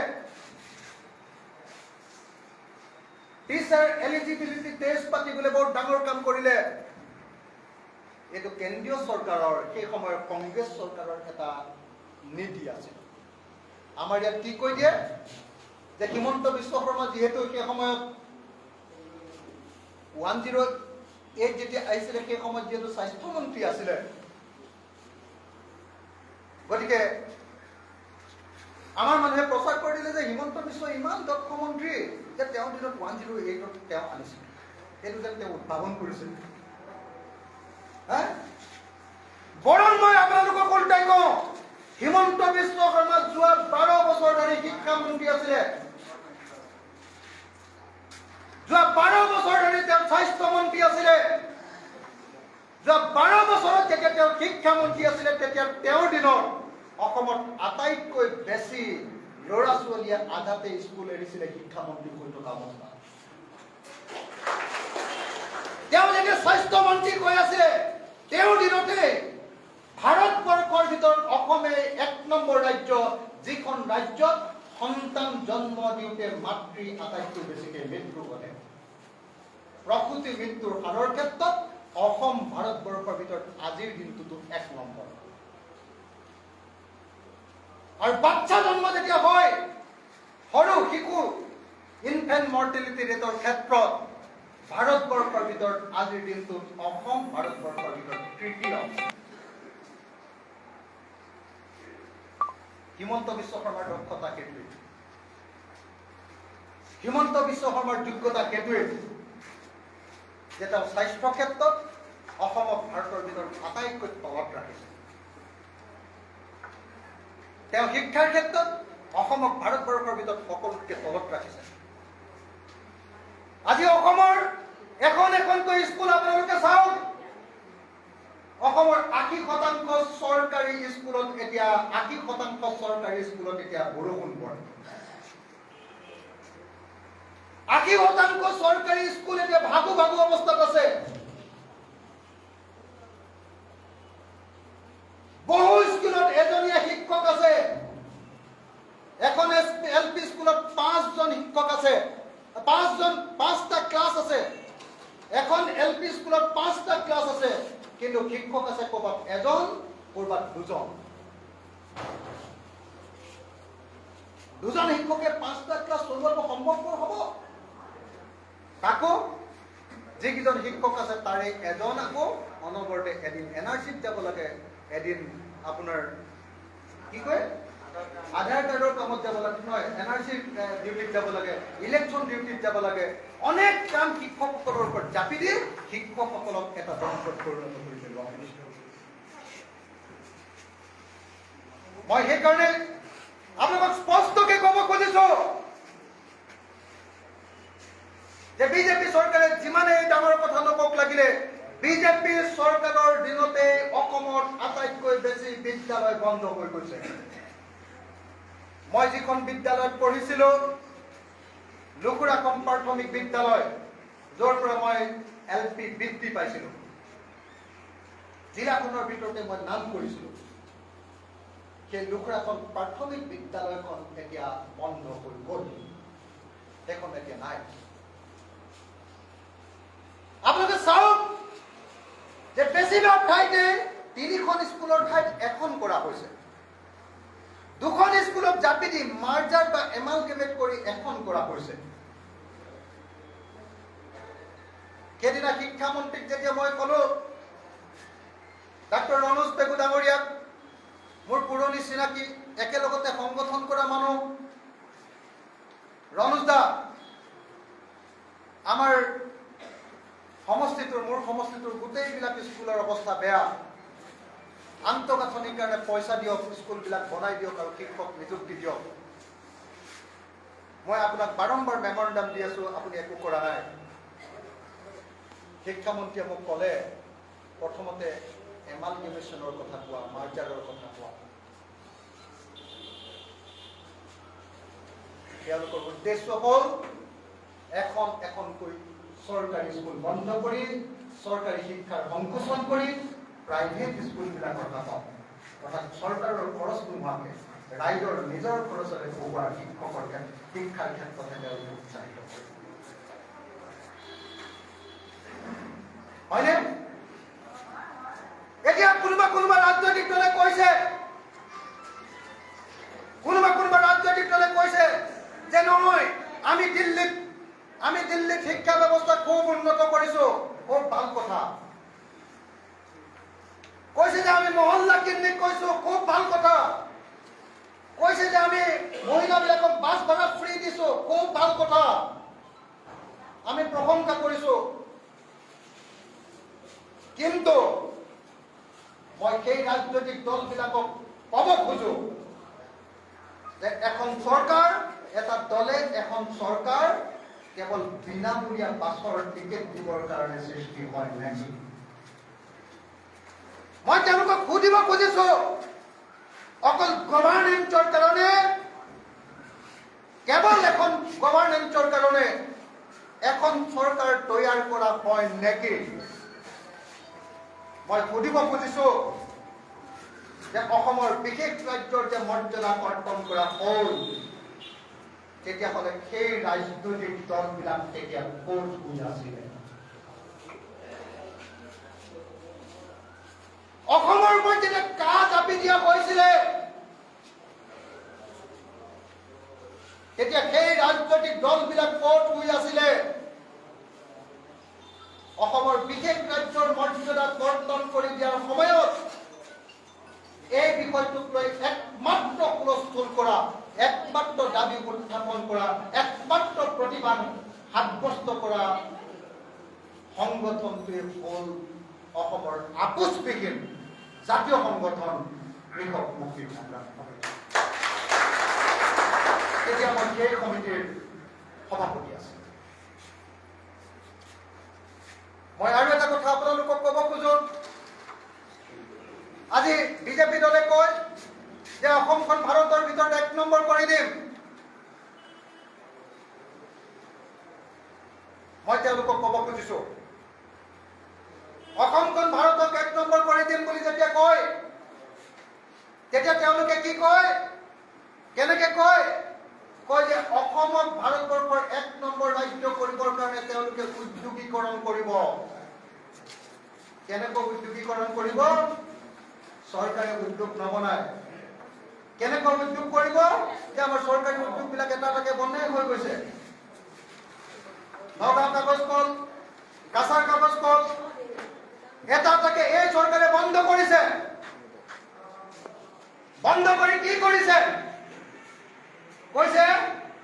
A: টিচাৰ এলিজিবিলিটি টেষ্ট পাতি বোলে বৰ ডাঙৰ কাম কৰিলে। এইটো কেন্দ্ৰীয় চৰকাৰৰ, সেই সময়ৰ কংগ্ৰেছ চৰকাৰৰ এটা নীতি আছিল। আমাৰ ইয়াত কি কৈ দিয়ে যে হিমন্ত বিশ্ব শৰ্মা যিহেতু সেই সময়ত 108 যেতিয়া আহিছিলে, সেই সময়ত যিহেতু স্বাস্থ্যমন্ত্ৰী আছিলে, গতিকে আমাৰ মানুহে প্ৰচাৰ কৰি দিলে যে হিমন্ত বিশ্ব ইমান দক্ষ মন্ত্ৰী যে তেওঁৰ দিনত 108ত তেওঁ আনিছিল, সেইটো যেন তেওঁ উদ্ভাৱন কৰিছিল। বৰং মই আপোনালোকক উল্টাই কওঁ, হিমন্ত বিশ্ব শৰ্মা যোৱা 12 বছৰ ধৰি শিক্ষামন্ত্ৰী আছিলে। যোৱা 12 বছৰ ধৰি তেওঁ স্বাস্থ্যমন্ত্ৰী আছিলে। যোৱা 12 বছৰত যেতিয়া তেওঁ শিক্ষামন্ত্ৰী আছিলে, তেতিয়া তেওঁৰ দিনত অসমত আটাইতকৈ বেছি ল'ৰা ছোৱালীয়ে আধাতে স্কুল এৰিছিলে শিক্ষামন্ত্ৰী হৈ থকা অৱস্থাত। তেওঁ যেতিয়া স্বাস্থ্যমন্ত্ৰী কৈ আছে, তেওঁৰ দিনতে ভাৰতবৰ্ষৰ ভিতৰত অসমে 1 নম্বৰ ৰাজ্য, যিখন ৰাজ্যত সন্তান জন্ম দিওঁতে মাতৃ আটাইতকৈ বেছিকে মৃত্যু ঘটে। প্ৰসূতি মৃত্যুৰ হাৰৰ ক্ষেত্ৰত অসম ভাৰতবৰ্ষৰ ভিতৰত আজিৰ দিনটোতো 1 নম্বৰ। আৰু বাচ্চা জন্ম যেতিয়া হয়, সৰু শিশু ইনফেন্ট মৰ্টেলিটি ৰেটৰ ক্ষেত্ৰত ভাৰতবৰ্ষৰ ভিতৰত আজিৰ দিনটোত অসম ভাৰতবৰ্ষৰ ভিতৰত 3য়। হিমন্ত বিশ্ব শৰ্মাৰ দক্ষতা কেতুৱে হিমন্ত বিশ্ব শৰ্মাৰ যোগ্যতা কেতুৱে যে তেওঁ স্বাস্থ্য ক্ষেত্ৰত অসমক ভাৰতৰ ভিতৰত আটাইতকৈ তলত ৰাখিছে তেওঁ শিক্ষাৰ ক্ষেত্ৰত অসমক ভাৰতবৰ্ষৰ ভিতৰত সকলোতকৈ তলত ৰাখিছে আজি অসমৰ এখন এখনকৈ স্কুল আপোনালোকে চাওক অসমৰ 80% চৰকাৰী স্কুলত এতিয়া 80% চৰকাৰী স্কুলত এতিয়া বৰষুণ পৰে 80% চৰকাৰী স্কুল এতিয়া ভাগু ভাগু অৱস্থাত আছে বহু স্কুলত এজনীয়া শিক্ষক আছে এখন এলপি স্কুলত 5 জন শিক্ষক আছে 5টা ক্লাছ আছে এখন এলপি স্কুলত 5টা ক্লাছ আছে কিন্তু শিক্ষক আছে ক'ৰবাত এজন ক'ৰবাত দুজন শিক্ষকে 5টা ক্লাছ চলোৱাটো সম্ভৱপৰ হ'ব তাকো যিকেইজন শিক্ষক আছে তাৰে এজন আকৌ অনবৰতে এদিন এনআৰচিত যাব লাগে এদিন আপোনাৰ কি কয় আধাৰ কাৰ্ডৰ কামত যাব লাগে নহয় এনআৰচি ডিউটিত যাব লাগে ইলেকশ্যন ডিউটিত যাব লাগে অনেক কাম শিক্ষকসকলৰ ওপৰত জাপি দি শিক্ষকসকলক এটা যন্ত্ৰত পৰিণত কৰি পেলোৱা মই সেইকাৰণে আপোনালোকক স্পষ্টকৈ ক'ব খুজিছো যে বিজেপি চৰকাৰে যিমানে ডাঙৰ কথা নকওক লাগিলে বিজেপি চৰকাৰৰ দিনতে অসমত আটাইতকৈ বেছি বিদ্যালয় বন্ধ হৈ গৈছে মই যিখন বিদ্যালয়ত পঢ়িছিলো লুকুৰাকম প্ৰাথমিক বিদ্যালয় য'ৰ পৰা মই এলপি বৃত্তি পাইছিলো জিলাখনৰ ভিতৰতে মই নাম কৰিছিলো সেই লুকুৰাকম প্ৰাথমিক বিদ্যালয়খন এতিয়া বন্ধ হৈ গ'ল সেইখন এতিয়া নাই আপোনালোকে চাওক যে বেছিভাগ ঠাইতে 3খন স্কুলৰ ঠাইত এখন কৰা হৈছে 2খন স্কুলক জাপি দি মাৰ্জাৰ বা এমালগেমেট কৰি এখন কৰা হৈছে সেইদিনা শিক্ষামন্ত্ৰীক যেতিয়া মই ক'লো ডাক্তৰ ৰনোজ পেগু ডাঙৰীয়াক মোৰ পুৰণি চিনাকি একেলগতে সংগঠন কৰা মানুহ ৰনোজ দা আমাৰ মোৰ সমষ্টিটোৰ গোটেইবিলাক স্কুলৰ অৱস্থা বেয়া আন্তঃগাঁথনিৰ কাৰণে পইচা দিয়ক স্কুলবিলাক বনাই দিয়ক আৰু শিক্ষক নিযুক্তি দিয়ক মই আপোনাক বাৰম্বাৰ মেমৰেণ্ডাম দি আছো আপুনি একো কৰা নাই শিক্ষামন্ত্ৰীয়ে মোক ক'লে প্ৰথমতে এমালগেমেশ্যনৰ কথা কোৱা মাৰ্জাৰৰ কথা কোৱা তেওঁলোকৰ উদ্দেশ্য হ'ল এখনকৈ চৰকাৰী স্কুল বন্ধ কৰি চৰকাৰী শিক্ষাৰ সংকোচন কৰি প্ৰাইভেট স্কুলবিলাকৰ নামত অৰ্থাৎ চৰকাৰৰ খৰচ নোহোৱাকৈ ৰাইজৰ নিজৰ খৰচৰে পঢ়োৱা শিক্ষকৰ শিক্ষাৰ ক্ষেত্ৰতে তেওঁলোকে উৎসাহিত কৰে হয়নে এতিয়া কোনোবা ৰাজনৈতিক দলে কৈছে যে নহয় আমি দিল্লীত শিক্ষা ব্যৱস্থা খুব উন্নত কৰিছো খুব ভাল কথা কৈছে যে আমি মহল্লা কেন্দ্ৰিক কৈছো খুব ভাল কথা কৈছে যে আমি মহিলাবিলাকক বাছ ভাড়া ফ্ৰী দিছো খুব ভাল কথা আমি প্ৰশংসা কৰিছো কিন্তু মই সেই ৰাজনৈতিক দলবিলাকক ক'ব খোজো যে এটা দলে এখন চৰকাৰ কেৱল বিনামূলীয়া বাছৰ টিকেট দিবৰ কাৰণে সৃষ্টি হয় নেকি মই তেওঁলোকক সুধিব খুজিছো অকল গভৰ্ণেন্সৰ কাৰণে কেৱল এখন গভৰ্ণেন্সৰ কাৰণে এখন চৰকাৰ তৈয়াৰ কৰা হয় নেকি মই সুধিব খুজিছো যে অসমৰ বিশেষ ৰাজ্যৰ যে মৰ্যাদা কৰ্তন কৰা হ'ল তেতিয়াহ'লে সেই ৰাজনৈতিক দলবিলাক তেতিয়া ক'ত হৈ আছিলে অসমৰ ওপৰত যেতিয়া কা জাপি দিয়া হৈছিলে তেতিয়া সেই ৰাজনৈতিক দলবিলাক ক'ত হৈ আছিলে অসমৰ বিশেষ ৰাজ্যৰ মৰ্যাদা কৰ্তন কৰি দিয়াৰ সময়ত এই বিষয়টোক লৈ একমাত্ৰ হুলস্থুল কৰা, একমাত্ৰ দাবী উত্থাপন কৰা, একমাত্ৰ প্ৰতিবাদ সাব্যস্ত কৰা সংগঠনটোৱে হ'ল অসমৰ আপোচবিহীন জাতীয় সংগঠন কৃষক মুক্তি সংগ্ৰাম সমিতি। এতিয়া মই সেই সমিতিৰ সভাপতি আছো। মই আৰু এটা কথা আপোনালোকক ক'ব খোজো, আজি বিজেপি দলে কয় যে অসমখন ভাৰতৰ ভিতৰত 1 নম্বৰ কৰি দিম। মই তেওঁলোকক ক'ব খুজিছো, অসমখন ভাৰতক 1 নম্বৰ কৰি দিম বুলি যেতিয়া কয়, তেতিয়া তেওঁলোকে কি কয়, কেনেকে কয়? কয় যে অসমক ভাৰতবৰ্ষৰ 1 নম্বৰ ৰাজ্য কৰিবৰ কাৰণে তেওঁলোকে উদ্যোগীকৰণ কৰিব। কেনেকৈ উদ্যোগীকৰণ কৰিব? চৰকাৰে উদ্যোগ নবনায়। কেনেকৈ উদ্যোগ কৰিব? যে আমাৰ চৰকাৰী উদ্যোগবিলাক এটা এটাকে বন্ধ হৈ গৈছে। নগাঁও কাগজ কল, কাছাৰ কাগজ কল এটা এটাকে এই চৰকাৰে বন্ধ কৰিছে। বন্ধ কৰি কি কৰিছে? কৈছে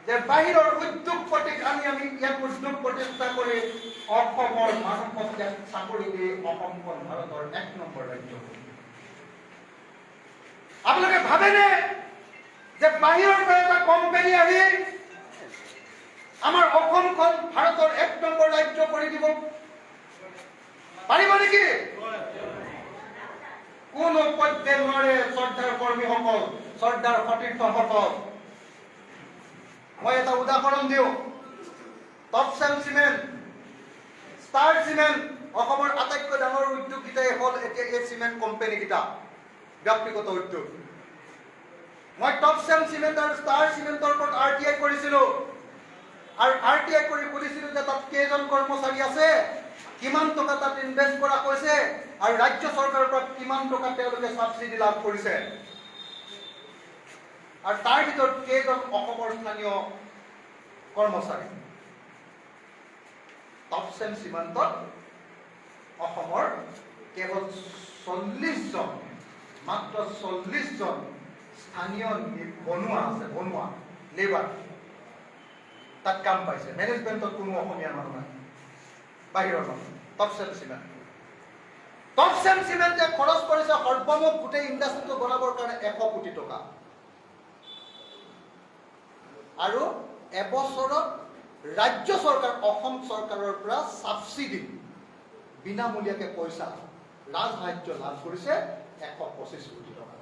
A: যে বাহিৰৰ উদ্যোগপতিক আমি ইয়াত উদ্যোগ প্ৰতিষ্ঠা কৰি অসমৰ মানুহক চাকৰি দি অসমখন ভাৰতৰ 1 নম্বৰ ৰাজ্য। আপোনালোকে ভাবেনে যে বাহিৰৰ পৰা এটা কোম্পানী আহি আমাৰ অসমখন ভাৰতৰ 1 নম্বৰ ৰাজ্য কৰি দিব পাৰিব নেকি? কোনো পধ্যে নোৱাৰে। শ্ৰদ্ধাৰ কৰ্মীসকল, শ্ৰদ্ধাৰ সতীৰ্থসকল, মই এটা উদাহৰণ দিওঁ। টপচেম চিমেণ্ট, ষ্টাৰ চিমেণ্ট, অসমৰ আটাইতকৈ ডাঙৰ উদ্যোগকেইটাই হ'ল এতিয়া এই চিমেণ্ট কোম্পানীকেইটা, ব্যক্তিগত উদ্যোগ। মই টপচেম চিমেণ্ট আৰু ষ্টাৰ চিমেণ্টৰ ওপৰত RTI কৰিছিলো। আৰু RTI কৰি সুধিছিলো যে তাত কেইজন কৰ্মচাৰী আছে, কিমান টকা তাত ইনভেষ্ট কৰা হৈছে, আৰু ৰাজ্য চৰকাৰৰ পৰা কিমান টকা তেওঁলোকে সাবসিডি লাভ কৰিছে, আৰু তাৰ ভিতৰত কেইজন অসমৰ স্থানীয় কৰ্মচাৰী। টপচেম চিমেণ্টত অসমৰ কেৱল 40 জন, মাত্ৰ 40 জন স্থানীয় বনুৱা আছে, বনুৱা লেবাৰ তাত কাম পাইছে। মেনেজমেণ্টত কোনো অসমীয়া মানুহ নাই, বাহিৰৰ মানুহ। টপচেম চিমেণ্ট, টপচেম চিমেণ্টে খৰচ কৰিছে সৰ্বমুঠ গোটেই ইণ্ডাষ্ট্ৰীটো বনাবৰ কাৰণে 100 কোটি টকা। আৰু এবছৰত ৰাজ্য চৰকাৰ, অসম চৰকাৰৰ পৰা সাবসিডি বিনামূলীয়াকে পইচা ৰাজসাহায্য লাভ কৰিছে 125 কোটি টকা।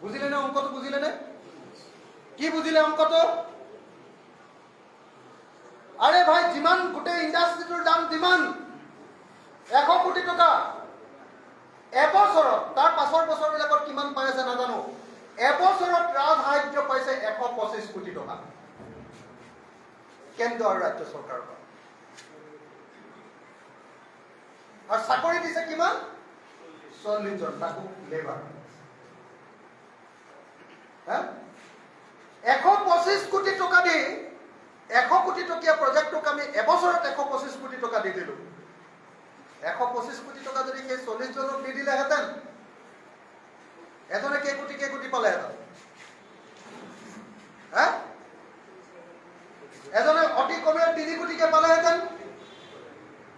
A: বুজিলে নে অংকটো? বুজিলে নে? কি বুজিলে অংকটো? আৰে ভাই, যিমান গোটেই ইণ্ডাষ্ট্ৰীটোৰ দাম যিমান 100 কোটি টকা এবছৰত, তাৰ পাছৰ বছৰবিলাকত কিমান পাই আছে নাজানো, এবছৰত ৰাজসাহায্য পাইছে 125 কোটি টকা কেন্দ্ৰ আৰু ৰাজ্য চৰকাৰৰ পৰা। আৰু চাকৰি দিছে কিমান? 40 জন, তাকো লেবাৰ। 125 কোটি টকা দি 100 কোটি টকীয়া প্ৰজেক্টটোক আমি এবছৰত 125 কোটি টকা দি দিলো। 125 কোটি টকা যদি সেই 40 জনক দি দিলেহেঁতেন, এজনে কেই কোটি পালেহেঁতেন? এজনে অতি কমেও 3 কোটিকে পালেহেঁতেন।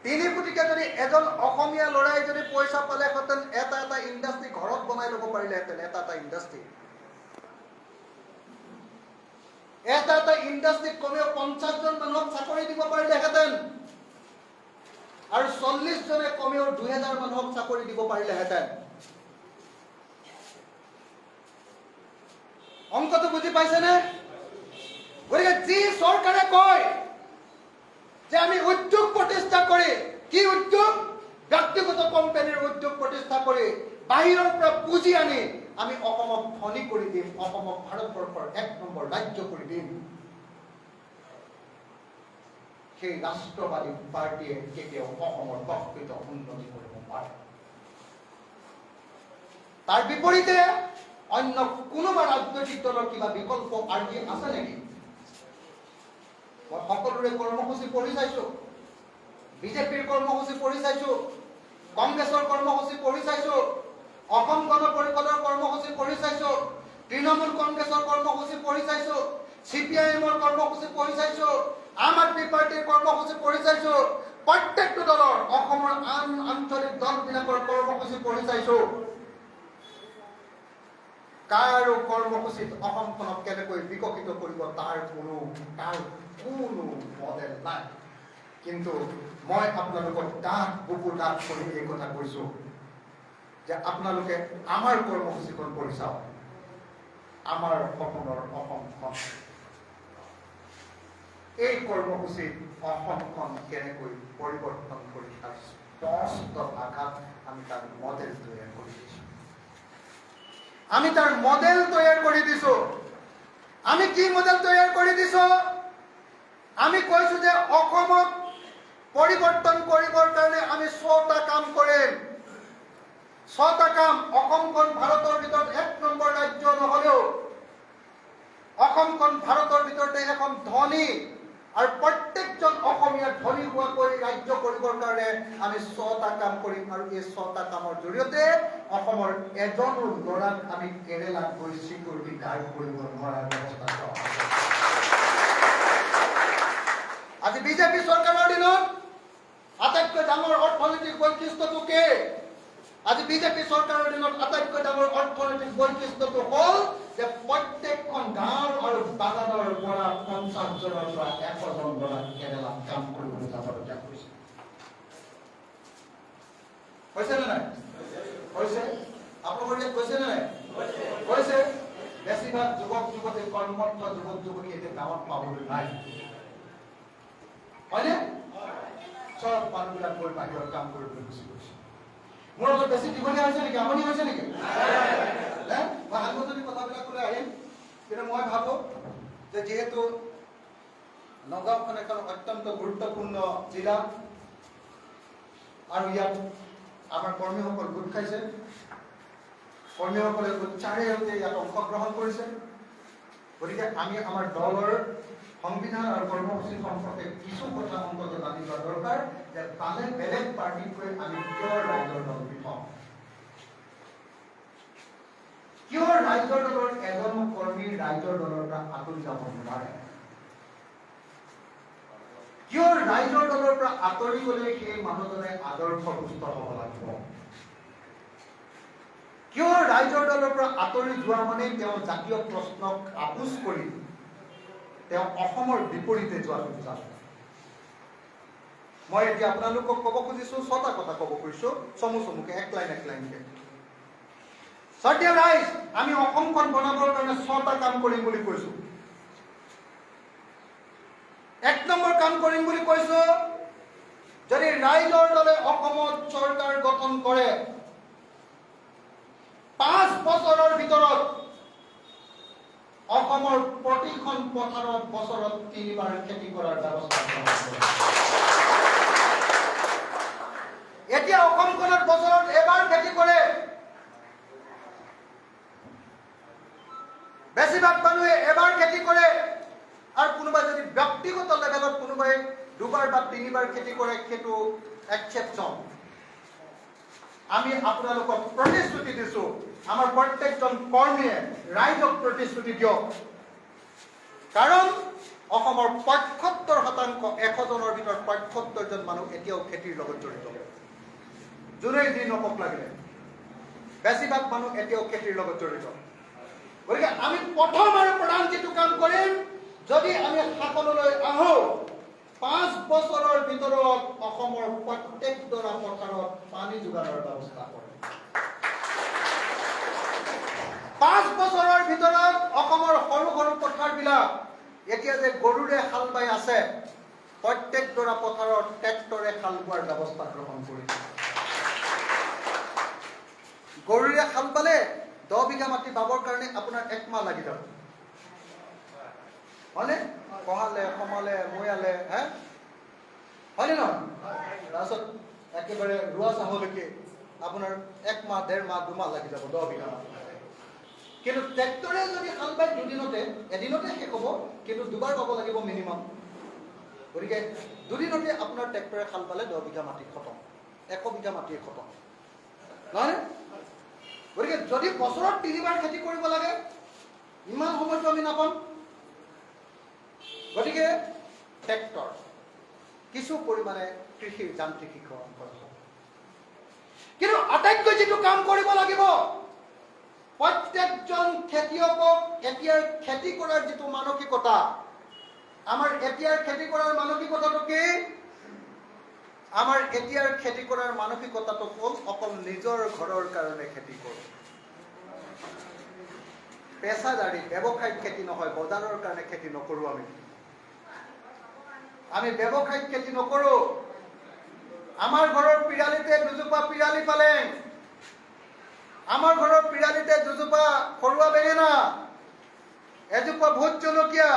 A: 3 কোটিকে যদি এজন অসমীয়া ল'ৰাই যদি পইচা পালেহেঁতেন, এটা এটা ইণ্ডাষ্ট্ৰী ঘৰত বনাই ল'ব পাৰিলেহেঁতেন। এটা এটা ইণ্ডাষ্ট্ৰী ইণ্ডাষ্ট্ৰীত কমেও 50 জন মানুহক চাকৰি দিব পাৰিলেহেঁতেন, আৰু 40 জনে কমেও 2000 মানুহক চাকৰি দিব পাৰিলেহেঁতেন। অংকটো বুজি পাইছেনে? গতিকে যি চৰকাৰে কয় যে আমি উদ্যোগ প্ৰতিষ্ঠা কৰি, কি উদ্যোগ? ব্যক্তিগত কোম্পানীৰ উদ্যোগ প্ৰতিষ্ঠা কৰি বাহিৰৰ পৰা পুঁজি আনি আমি অসমক ধনী কৰি দিম, অসমক ভাৰতবৰ্ষৰ 1 নম্বৰ ৰাজ্য কৰি দিম, সেই ৰাষ্ট্ৰবাদী পাৰ্টীয়ে কেতিয়াও অসমৰ প্ৰকৃত উন্নতি কৰিব পাৰে। তাৰ বিপৰীতে অন্য কোনোবা ৰাজনৈতিক দলৰ কিবা বিকল্প আৰ্জি আছে নেকি? মই সকলোৰে কৰ্মসূচী পঢ়ি চাইছো, বিজেপিৰ কৰ্মসূচী পঢ়ি চাইছো, কংগ্ৰেছৰ কৰ্মসূচী পঢ়ি চাইছো, অসম গণ পৰিষদৰ কৰ্মসূচী পঢ়ি চাইছো, তৃণমূল কংগ্ৰেছৰ কৰ্মসূচী পঢ়ি চাইছো, CPIMৰ কৰ্মসূচী পঢ়ি চাইছো, আম আদমি পাৰ্টিৰ কৰ্মসূচী পঢ়ি চাইছো, প্ৰত্যেকটো দলৰ অসমৰ আন আঞ্চলিক দলবিলাকৰ কৰ্মসূচী পঢ়ি চাইছো। কাৰো কৰ্মসূচীত অসমখনক কেনেকৈ বিকশিত কৰিব তাৰ কোনো মডেল নাই। কিন্তু মই আপোনালোকক বুকু ডাঠ কৰি এই কথা কৈছো যে আপোনালোকে আমাৰ কৰ্মসূচীখন পঢ়ি চাওক। আমাৰ সপোনৰ অসমখন, এই কৰ্মসূচীত অসমখন কেনেকৈ পৰিৱৰ্তন কৰি তাৰ স্পষ্ট ভাষাত আমি তাৰ মডেল তৈয়াৰ কৰি দিছো। আমি তাৰ মডেল তৈয়াৰ কৰি দিছো। আমি কি মডেল তৈয়াৰ কৰি দিছো? আমি কৈছো যে অসমক পৰিৱৰ্তন কৰিবৰ কাৰণে আমি 6টা কাম কৰিম। 6টা কাম। অসমখন ভাৰতৰ ভিতৰত 1 নম্বৰ ৰাজ্য নহলেও অসমখন ভাৰতৰ ভিতৰতে এখন ধনী আৰু প্ৰত্যেকজন অসমীয়া ধনী হোৱাকৈ ৰাজ্য কৰিবৰ কাৰণে আমি 6টা কাম কৰিম। আৰু এই 6টা কামৰ জৰিয়তে অসমৰ এজনো ল'ৰাক আমি কেৰেলাত গৈ চিকিউৰিটি গাৰ্ড কৰিব নোৱাৰাৰ ব্যৱস্থা কৰা। আজি বিজেপি চৰকাৰৰ দিনত আটাইতকৈ ডাঙৰ অৰ্থনৈতিক বৈশিষ্ট্যটো কি? আজি বিজেপি চৰকাৰৰ দিনত আটাইতকৈ ডাঙৰ অৰ্থনৈতিক বৈশিষ্ট্যটো হ'ল যে প্ৰত্যেকখন গাঁও আৰু বাগানৰ পৰা 50 জনৰ পৰা 100 জন ল'ৰা কেৰেলাত কাম কৰিবলৈ যাবলগীয়া হৈছে। হৈছে নে নাই? হৈছে। আপোনালোকৰ ইয়াত কৈছে নে নাই? কৈছে। বেছিভাগ যুৱক যুৱতী, কৰ্মৰত যুৱক যুৱতী এতিয়া গাঁৱত পাবলৈ নাই, হয়নে? চব মানুহবিলাক গৈ বাহিৰত কাম কৰিবলৈ গুচি গৈছে। মোৰ অলপ বেছি দীঘলীয়া হৈছে নেকি? আমনি হৈছে নেকি? মই সাংগঠনিক কথাবিলাকলৈ আহিম। কিন্তু মই ভাবো যে যিহেতু নগাঁওখন এখন অত্যন্ত গুৰুত্বপূৰ্ণ জিলা আৰু ইয়াত আমাৰ কৰ্মীসকল গোট খাইছে, কৰ্মীসকলে উৎসাহেৰে ইয়াত অংশগ্ৰহণ কৰিছে। গতিকে আমি আমাৰ দলৰ সংবিধান আৰু কৰ্মসূচী সম্পৰ্কে কিছু কথা অন্তত জানি লোৱা দৰকাৰ যে বেলেগ পাৰ্টিতকৈ আমি কিয় ৰাইজৰ দল পৃথক, কিয় ৰাইজৰ দলৰ এজন কৰ্মী ৰাইজৰ দলৰ পৰা আঁতৰি যাব নোৱাৰে, কিয় ৰাইজৰ দলৰ পৰা আঁতৰি গলে সেই মানুহজনে আদৰ্শপুষ্ট হ'ব লাগিব, কিয় ৰাইজৰ দলৰ পৰা আঁতৰি যোৱা মানে তেওঁ জাতীয় প্ৰশ্নক আপোচ কৰি তেওঁ অসমৰ বিপৰীতে যোৱাটো বুজায়। মই এতিয়া আপোনালোকক ক'ব খুজিছো 6টা কথা ক'ব খুজিছো, চমুকে এক লাইনকে। শ্ৰদ্ধেয় ৰাইজ, আমি অসমখন বনাবৰ কাৰণে 6টা কাম কৰিম বুলি কৈছো। 1 নম্বৰ কাম কৰিম বুলি কৈছো, যদি ৰাইজৰ দলে অসমত চৰকাৰ গঠন কৰে 5 বছৰৰ ভিতৰত অসমৰ প্ৰতিখন পথাৰত বছৰত 3বাৰ খেতি কৰাৰ ব্যৱস্থা কৰা হ'ব। এতিয়া অসমখনত বছৰত এবাৰ খেতি কৰে। বেছিভাগ মানুহে এবাৰ খেতি কৰে আৰু কোনোবাই যদি ব্যক্তিগত লেভেলত কোনোবাই 2বাৰ বা 3বাৰ খেতি কৰে, সেইটো এক্সেপশ্যন। আমি আপোনালোকক প্ৰতিশ্ৰুতি দিছো, আমাৰ প্ৰত্যেকজন কৰ্মীয়ে ৰাইজক প্ৰতিশ্ৰুতি দিয়ক। কাৰণ অসমৰ 75% 100 জনৰ ভিতৰত 75 জন মানুহ এতিয়াও খেতিৰ লগত জড়িত। যোনেই যি নকক লাগিলে, বেছিভাগ মানুহ এতিয়াও খেতিৰ লগত জড়িত। গতিকে আমি প্ৰথম আৰু প্ৰধান যিটো কাম কৰিম, যদি আমি শাসনলৈ আহো 5 বছৰৰ ভিতৰত অসমৰ প্ৰত্যেক ডৰা পথাৰত পানী যোগানৰ ব্যৱস্থা কৰিম। 5 বছৰৰ ভিতৰত অসমৰ সৰু সৰু পথাৰবিলাক এতিয়া যে গৰুৰে হাল বাই আছে, প্ৰত্যেক ডৰা পথাৰত ট্ৰেক্টৰে হাল বোৱাৰ ব্যৱস্থা গ্ৰহণ কৰিম। গৰুৰে হাল বালে 10 বিঘা মাটি বাবৰ কাৰণে আপোনাৰ 1 মাহ লাগি যাব, হয়নে? কহালে, সমালে, মৈয়ালে, হয়নে নহয়? তাৰপিছত একেবাৰে ৰোৱা চাহলৈকে আপোনাৰ 1 মাহ, 1.5 মাহ, 2 মাহ লাগি যাব 10 বিঘা মাটি। কিন্তু ট্ৰেক্টৰে যদি হাল বাই এদিনতে শেষ হ'ব, কিন্তু 2বাৰ বাব লাগিব মিনিমাম। গতিকে 2 দিনতে আপোনাৰ ট্ৰেক্টৰে হাল বালে 10 বিঘা মাটি খতম, 100 বিঘা মাটি খতম, নহয়নে? গতিকে যদি বছৰত 3বাৰ খেতি কৰিব লাগে ইমান সময়টো আমি নাপাম। গতিকে ট্ৰেক্টৰ কিছু পৰিমাণে কৃষিৰ যান্ত্ৰিকীকৰণ কৰা হ'ব। কিন্তু আটাইতকৈ যিটো কাম কৰিব লাগিব, প্ৰত্যেকজন খেতিয়কক এতিয়াৰ খেতি কৰাৰ যিটো মানসিকতা, আমাৰ এতিয়াৰ খেতি কৰাৰ মানসিকতাটো কি? আমাৰ এতিয়াৰ খেতি কৰাৰ মানসিকতাটো হ'ল অকল নিজৰ ঘৰৰ কাৰণে খেতি কৰোঁ। পেছাদাৰী ব্যৱসায়িক খেতি নহয়, বজাৰৰ কাৰণে খেতি নকৰোঁ। আমি ব্যৱসায়িক খেতি নকৰোঁ। আমাৰ ঘৰৰ পিৰালিতে দুজোপা পিৰালি পালেং, আমাৰ ঘৰৰ পিৰালিতে দুজোপা সৰুৱা বেঙেনা, এজোপা ভোট জলকীয়া,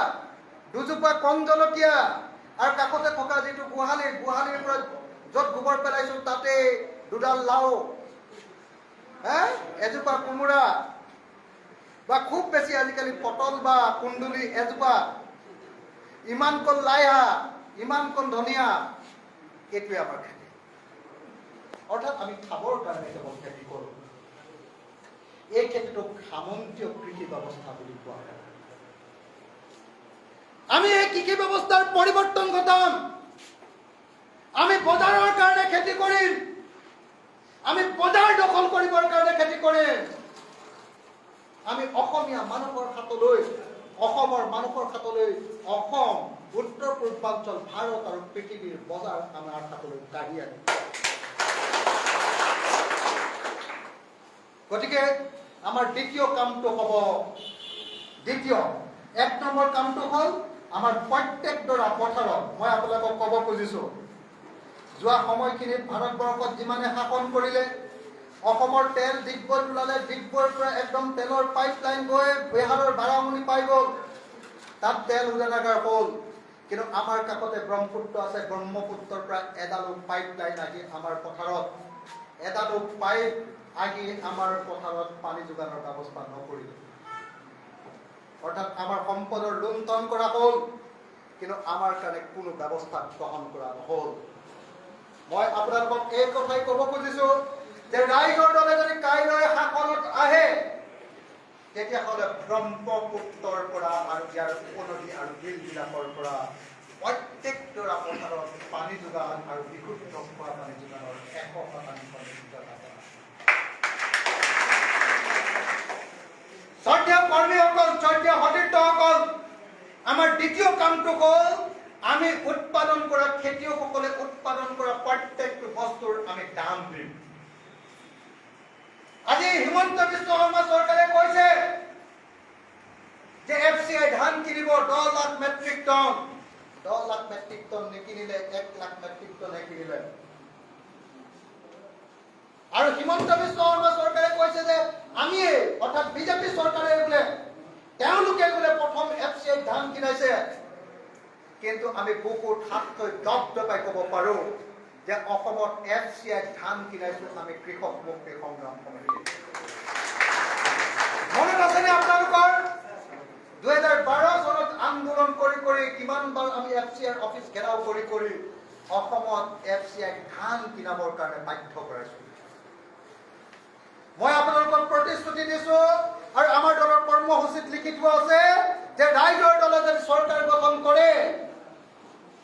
A: দুজোপা কণ জলকীয়া, আৰু কাষতে থকা যিটো গোহালিৰ পৰা য'ত গোবৰ পেলাইছোঁ তাতে দুডাল লাও, এজোপা কোমোৰা, বা খুব বেছি আজিকালি পটল বা কুন্দুলি এজোপা, ইমানকণ লাইশাক, ইমানকণ ধনিয়া, এইটোৱে আমাৰ খেতি। অৰ্থাৎ আমি খাবৰ কাৰণে কেৱল খেতি কৰোঁ। এই খেতিটোক সামন্তীয় কৃষি ব্যৱস্থা বুলি কোৱা হয়। আমি এই কৃষি ব্যৱস্থাৰ পৰিৱৰ্তন ঘটাম। আমি বজাৰৰ কাৰণে খেতি কৰিম। আমি বজাৰ দখল কৰিবৰ কাৰণে খেতি কৰিম। আমি অসমীয়া মানুহৰ হাতলৈ, অসমৰ মানুহৰ হাতলৈ অসম, উত্তৰ পূৰ্বাঞ্চল, ভাৰত আৰু পৃথিৱীৰ বজাৰ আমাৰ হাতলৈ কাঢ়ি আনিম। গতিকে আমাৰ দ্বিতীয় কামটো হ'ব, এক নম্বৰ কামটো হ'ল আমাৰ প্ৰত্যেকডৰা পথাৰত, মই আপোনালোকক ক'ব খুজিছোঁ, যোৱা সময়খিনিত ভাৰতবৰ্ষত যিমানে শাসন কৰিলে, অসমৰ তেল ডিগবৈত ওলালে, ডিগবৈৰ পৰা একদম তেলৰ পাইপলাইন গৈ বিহাৰৰ বাৰামুণি পাই গ'ল, তাত তেল শোধনাগাৰ হ'ল। কিন্তু আমাৰ কাষতে ব্ৰহ্মপুত্ৰ আছে, ব্ৰহ্মপুত্ৰৰ পৰা এডালো পাইপলাইন আহি আমাৰ পথাৰত, এডালো পাইপ আহি আমাৰ পথাৰত পানী যোগানৰ ব্যৱস্থা নকৰিলে। অৰ্থাৎ আমাৰ সম্পদৰ লুণ্ঠন কৰা হ'ল, কিন্তু আমাৰ কাৰণে কোনো ব্যৱস্থা গ্ৰহণ কৰা নহ'ল। মই আপোনালোকক এই কথাই ক'ব খুজিছোঁ যে ৰাইজৰ দলে যদি কাইলৈ শাসনত আহে, তেতিয়াহ'লে ব্ৰহ্মপুত্ৰৰ পৰা আৰু ইয়াৰ উপনদী আৰু বিলবিলাকৰ পৰা প্ৰত্যেকডৰা পথাৰত পানী যোগান আৰু বিশুদ্ধ খোৱা পানী যোগানৰ 100% নিশ্চয়তা কৰা। শ্ৰদ্ধেয় কৰ্মীসকল, শ্ৰদ্ধেয় সতীৰ্থসকল, আমাৰ দ্বিতীয় কামটো হ'ল আমি উৎপাদন কৰা, খেতিয়কসকলে উৎপাদন কৰা প্ৰত্যেকটো বস্তুৰ আমি দাম দিম। আজি হিমন্ত বিশ্ব শৰ্মা চৰকাৰে কৈছে যে FCI ধান কিনিব 10 lakh metric ton. 10 lakh metric ton নিকিনিলে 1 লাখ মেট্ৰিক টনহে কিনিলে। আৰু হিমন্ত বিশ্ব শৰ্মা চৰকাৰে কৈছে যে আমি, অৰ্থাৎ বিজেপি চৰকাৰে বোলে, তেওঁলোকে বোলে প্ৰথম FCI ধান কিনাইছে। কিন্তু আমি বুকুত হাত থৈ দপদপাই ক'ব পাৰোঁ যে অসমত FCI ধান কিনাইছোঁ আমি কৃষক মুক্তি সংগ্ৰাম সমিতি। মনত আছেনে আপোনালোকৰ? 2012 চনত আন্দোলন কৰি কিমানবাৰ আমি FCI অফিচ ঘেৰাও কৰি অসমত FCI ধান কিনাবৰ কাৰণে বাধ্য কৰাইছোঁ। মই আপোনালোকক প্ৰতিশ্ৰুতি দিছোঁ আৰু আমাৰ দলৰ কৰ্মসূচীত লিখি থোৱা আছে যে ৰাইজৰ দলে যদি চৰকাৰ গঠন কৰে,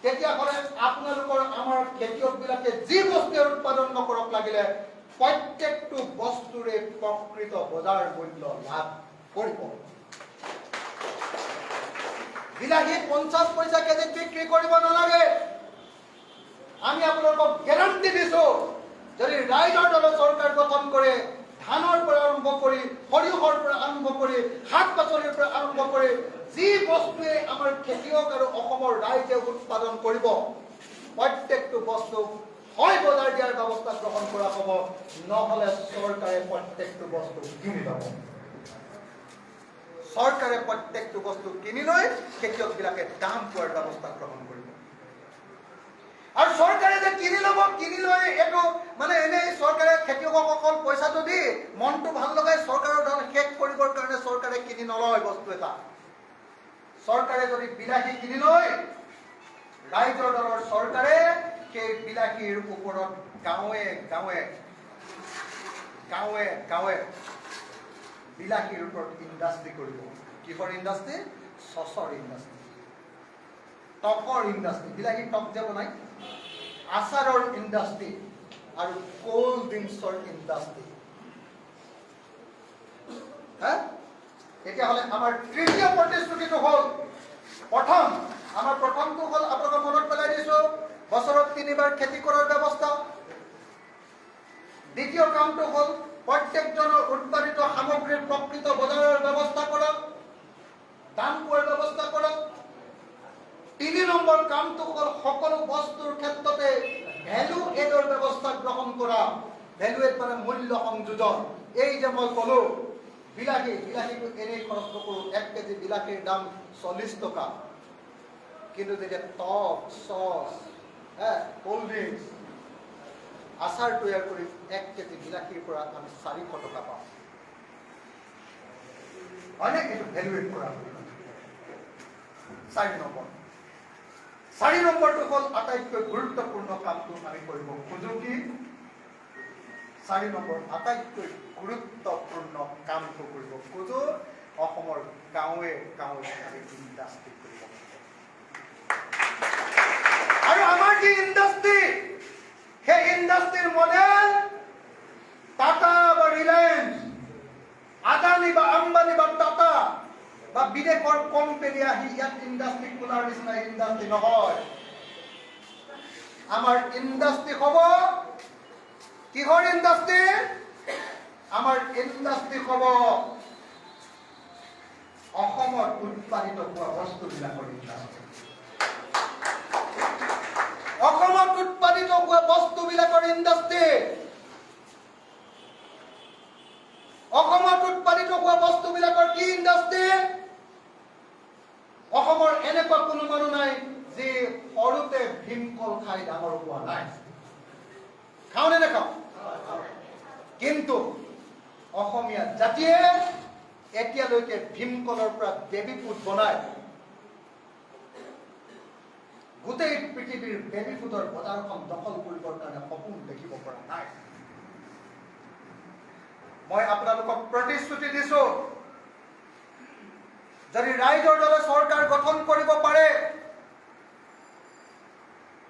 A: তেতিয়াহ'লে আপোনালোকৰ আমাৰ খেতিয়কবিলাকে যি বস্তুৱে উৎপাদন নকৰক লাগিলে প্ৰত্যেকটো বস্তুৰে প্ৰকৃত বজাৰ মূল্য লাভ কৰিব। বিলাহী 50 পইচা কেজিত বিক্ৰী কৰিব নালাগে। আমি আপোনালোকক গেৰাণ্টি দিছোঁ, যদি ৰাইজৰ দলে চৰকাৰ গঠন কৰে, ধানৰ পৰা আৰম্ভ কৰি, সৰিয়হৰ পৰা আৰম্ভ কৰি, শাক পাচলিৰ পৰা আৰম্ভ কৰি যি বস্তুৱে আমাৰ খেতিয়ক আৰু অসমৰ ৰাইজে উৎপাদন কৰিব, প্ৰত্যেকটো বস্তু হয় বজাৰ দিয়াৰ ব্যৱস্থা গ্ৰহণ কৰা হ'ব, নহ'লে চৰকাৰে প্ৰত্যেকটো বস্তু কিনি ল'ব। চৰকাৰে প্ৰত্যেকটো বস্তু কিনি লৈ খেতিয়কবিলাকে দাম পোৱাৰ ব্যৱস্থা গ্ৰহণ কৰিব। আৰু চৰকাৰে যে কিনি ল'ব, কিনি লৈ এইটো মানে এনেই চৰকাৰে খেতিয়কসকল পইচাটো দি মনটো ভাল লগাই চৰকাৰৰ ধন শেষ কৰিবৰ কাৰণে চৰকাৰে কিনি নলয় বস্তু এটা। চৰকাৰে যদি বিলাহী কিনি লয়, ৰাইজৰ দলৰ চৰকাৰে সেই বিলাহীৰ ওপৰত গাঁৱে গাঁৱে বিলাহীৰ ওপৰত ইণ্ডাষ্ট্ৰি কৰিব। কিহৰ ইণ্ডাষ্ট্ৰি? চচৰ ইণ্ডাষ্ট্ৰি, টকৰ ইণ্ডাষ্ট্ৰি, বিলাহী টক যে বনাই, আচাৰৰ ইণ্ডাষ্ট্ৰি আৰু কোল্ড ড্ৰিংকছৰ ইণ্ডাষ্ট্ৰি। তেতিয়াহ'লে আমাৰ তৃতীয় প্ৰতিশ্ৰুতিটো হ'ল, প্ৰথমটো হ'ল আপোনালোকক মনত পেলাই দিছো, বছৰত 3 বাৰ খেতি কৰাৰ ব্যৱস্থা। দ্বিতীয় কামটো হ'ল প্ৰত্যেকজনৰ উৎপাদিত সামগ্ৰীৰ প্ৰকৃত বজাৰৰ ব্যৱস্থা কৰা, দাম পোৱাৰ ব্যৱস্থা কৰা। 3 নম্বৰ কামটো হ'ল সকলো বস্তুৰ ক্ষেত্ৰতে ভ্যালু এডৰ ব্যৱস্থা গ্ৰহণ কৰা। ভ্যালু এড মানে মূল্য সংযোজন। এই যে মই ক'লো বিলাহীটো এনেই খৰচ নকৰোঁ, 1 কেজি বিলাহীৰ দাম 40 টকা, কিন্তু যেতিয়া টক, চচ, কোল্ড ড্ৰিংকছ, আচাৰ তৈয়াৰ কৰি 1 কেজি বিলাহীৰ পৰা আমি 400 টকা পাওঁ, হয়নে? এইটো ভ্যালু এড কৰা। 4 নম্বৰটো হ'ল আটাইতকৈ গুৰুত্বপূৰ্ণ কামটো আমি কৰিব খোজো। কি? 4 নম্বৰ আটাইতকৈ গুৰুত্বপূৰ্ণ কামটো কৰিব খোজো, অসমৰ গাঁৱে গাঁৱে আমি ইণ্ডাষ্ট্ৰি কৰিব। আৰু আমাৰ যি ইণ্ডাষ্ট্ৰি, সেই ইণ্ডাষ্ট্ৰিৰ মডেল টাটা বা ৰিলায়েন্স, আদানী বা আম্বানী বা টাটা বা বিদেশৰ কোম্পানী আহি ইয়াত ইণ্ডাষ্ট্ৰি খোলাৰ নিচিনা ইণ্ডাষ্ট্ৰি নহয়। আমাৰ ইণ্ডাষ্ট্ৰি হ'ব কিহৰ ইণ্ডাষ্ট্ৰি? আমাৰ ইণ্ডাষ্ট্ৰি হ'ব অসমত উৎপাদিত হোৱা বস্তুবিলাকৰ ইণ্ডাষ্ট্ৰি। অসমত উৎপাদিত হোৱা বস্তুবিলাকৰ ইণ্ডাষ্ট্ৰি। অসমত উৎপাদিত হোৱা বস্তুবিলাকৰ কি ইণ্ডাষ্ট্ৰি? অসমৰ এনেকুৱা কোনো মানুহ নাই যে সৰুতে ভীমকল খাই ডাঙৰ হোৱা নাই। খাওঁ নে নাখাওঁ? কিন্তু অসমীয়া জাতিয়ে এতিয়ালৈকে ভীমকলৰ পৰা বেবী ফুড বনাই গোটেই পৃথিৱীৰ বেবী ফুডৰ বজাৰখন দখল কৰিবৰ কাৰণে সপোন দেখিব পৰা নাই। মই আপোনালোকক প্ৰতিশ্ৰুতি দিছো, যদি ৰাইজৰ দলে চৰকাৰ গঠন কৰিব পাৰে,